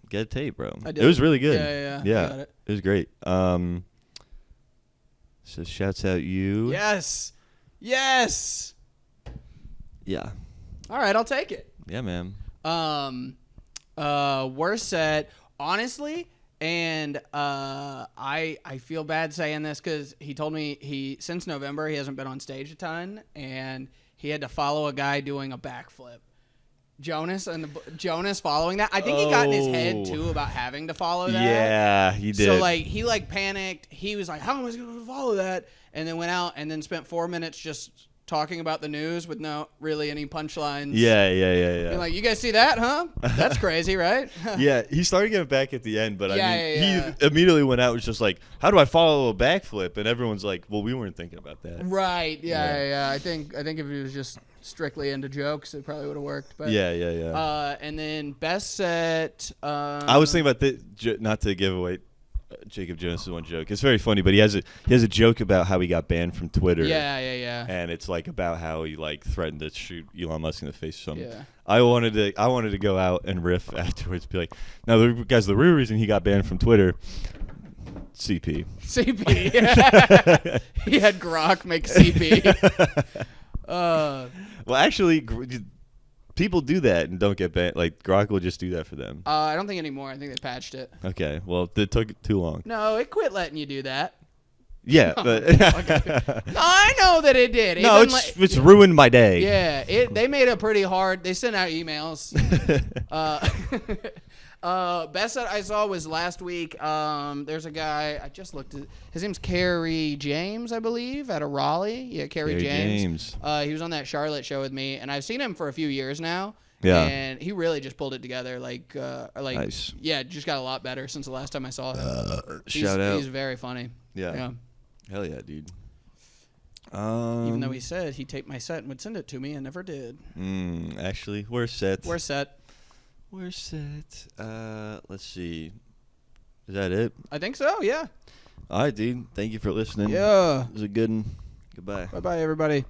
Speaker 1: Get a tape, bro.
Speaker 2: I did.
Speaker 1: It was really good.
Speaker 2: Yeah. I got it.
Speaker 1: It was great. So shouts out you.
Speaker 2: Yes.
Speaker 1: Yeah.
Speaker 2: All right, I'll take it.
Speaker 1: Yeah, man.
Speaker 2: Worst set, honestly, and I feel bad saying this because he told me since November he hasn't been on stage a ton, and he had to follow a guy doing a backflip. Jonas following that. I think he got in his head too about having to follow that.
Speaker 1: Yeah, he did.
Speaker 2: So like he panicked. He was like, "How am I going to follow that?" And then went out and then spent 4 minutes just talking about the news with no really any punchlines.
Speaker 1: Yeah.
Speaker 2: Being like, you guys see that, huh? That's crazy, right?
Speaker 1: Yeah, he started getting back at the end, but
Speaker 2: Yeah.
Speaker 1: he immediately went out and was just like, how do I follow a backflip? And everyone's like, well, we weren't thinking about that.
Speaker 2: Right. Yeah. I think if he was just strictly into jokes, it probably would have worked. But
Speaker 1: Yeah.
Speaker 2: And then best set.
Speaker 1: I was thinking about not to give away Jacob Jonas' one joke. It's very funny, but he has a joke about how he got banned from Twitter.
Speaker 2: Yeah.
Speaker 1: And it's like about how he like threatened to shoot Elon Musk in the face or something.
Speaker 2: Yeah.
Speaker 1: I wanted to go out and riff afterwards, be like, now the real reason he got banned from Twitter, CP.
Speaker 2: CP. He had Grok make CP.
Speaker 1: Well, actually, people do that and don't get banned. Like Grok will just do that for them.
Speaker 2: I don't think anymore. I think they patched it.
Speaker 1: Okay, well, it took too long.
Speaker 2: No, it quit letting you do that.
Speaker 1: Yeah,
Speaker 2: No,
Speaker 1: but
Speaker 2: no, I know that it did.
Speaker 1: no, it's ruined my day.
Speaker 2: Yeah, they made it pretty hard. They sent out emails. Best that I saw was last week. There's a guy I just looked at. His name's Kerry James, I believe, out of Raleigh. Yeah, Kerry James. He was on that Charlotte show with me, and I've seen him for a few years now.
Speaker 1: Yeah.
Speaker 2: And he really just pulled it together.
Speaker 1: Nice.
Speaker 2: Yeah, just got a lot better since the last time I saw him.
Speaker 1: Shout out.
Speaker 2: He's very funny.
Speaker 1: Yeah. Hell yeah, dude.
Speaker 2: Even though he said he'd take my set and would send it to me and never did.
Speaker 1: Actually, we're set.
Speaker 2: We're set.
Speaker 1: Let's see. Is that it?
Speaker 2: I think so, yeah.
Speaker 1: All right, dude. Thank you for listening.
Speaker 2: Yeah.
Speaker 1: It was a good one. Goodbye.
Speaker 2: Bye-bye, everybody.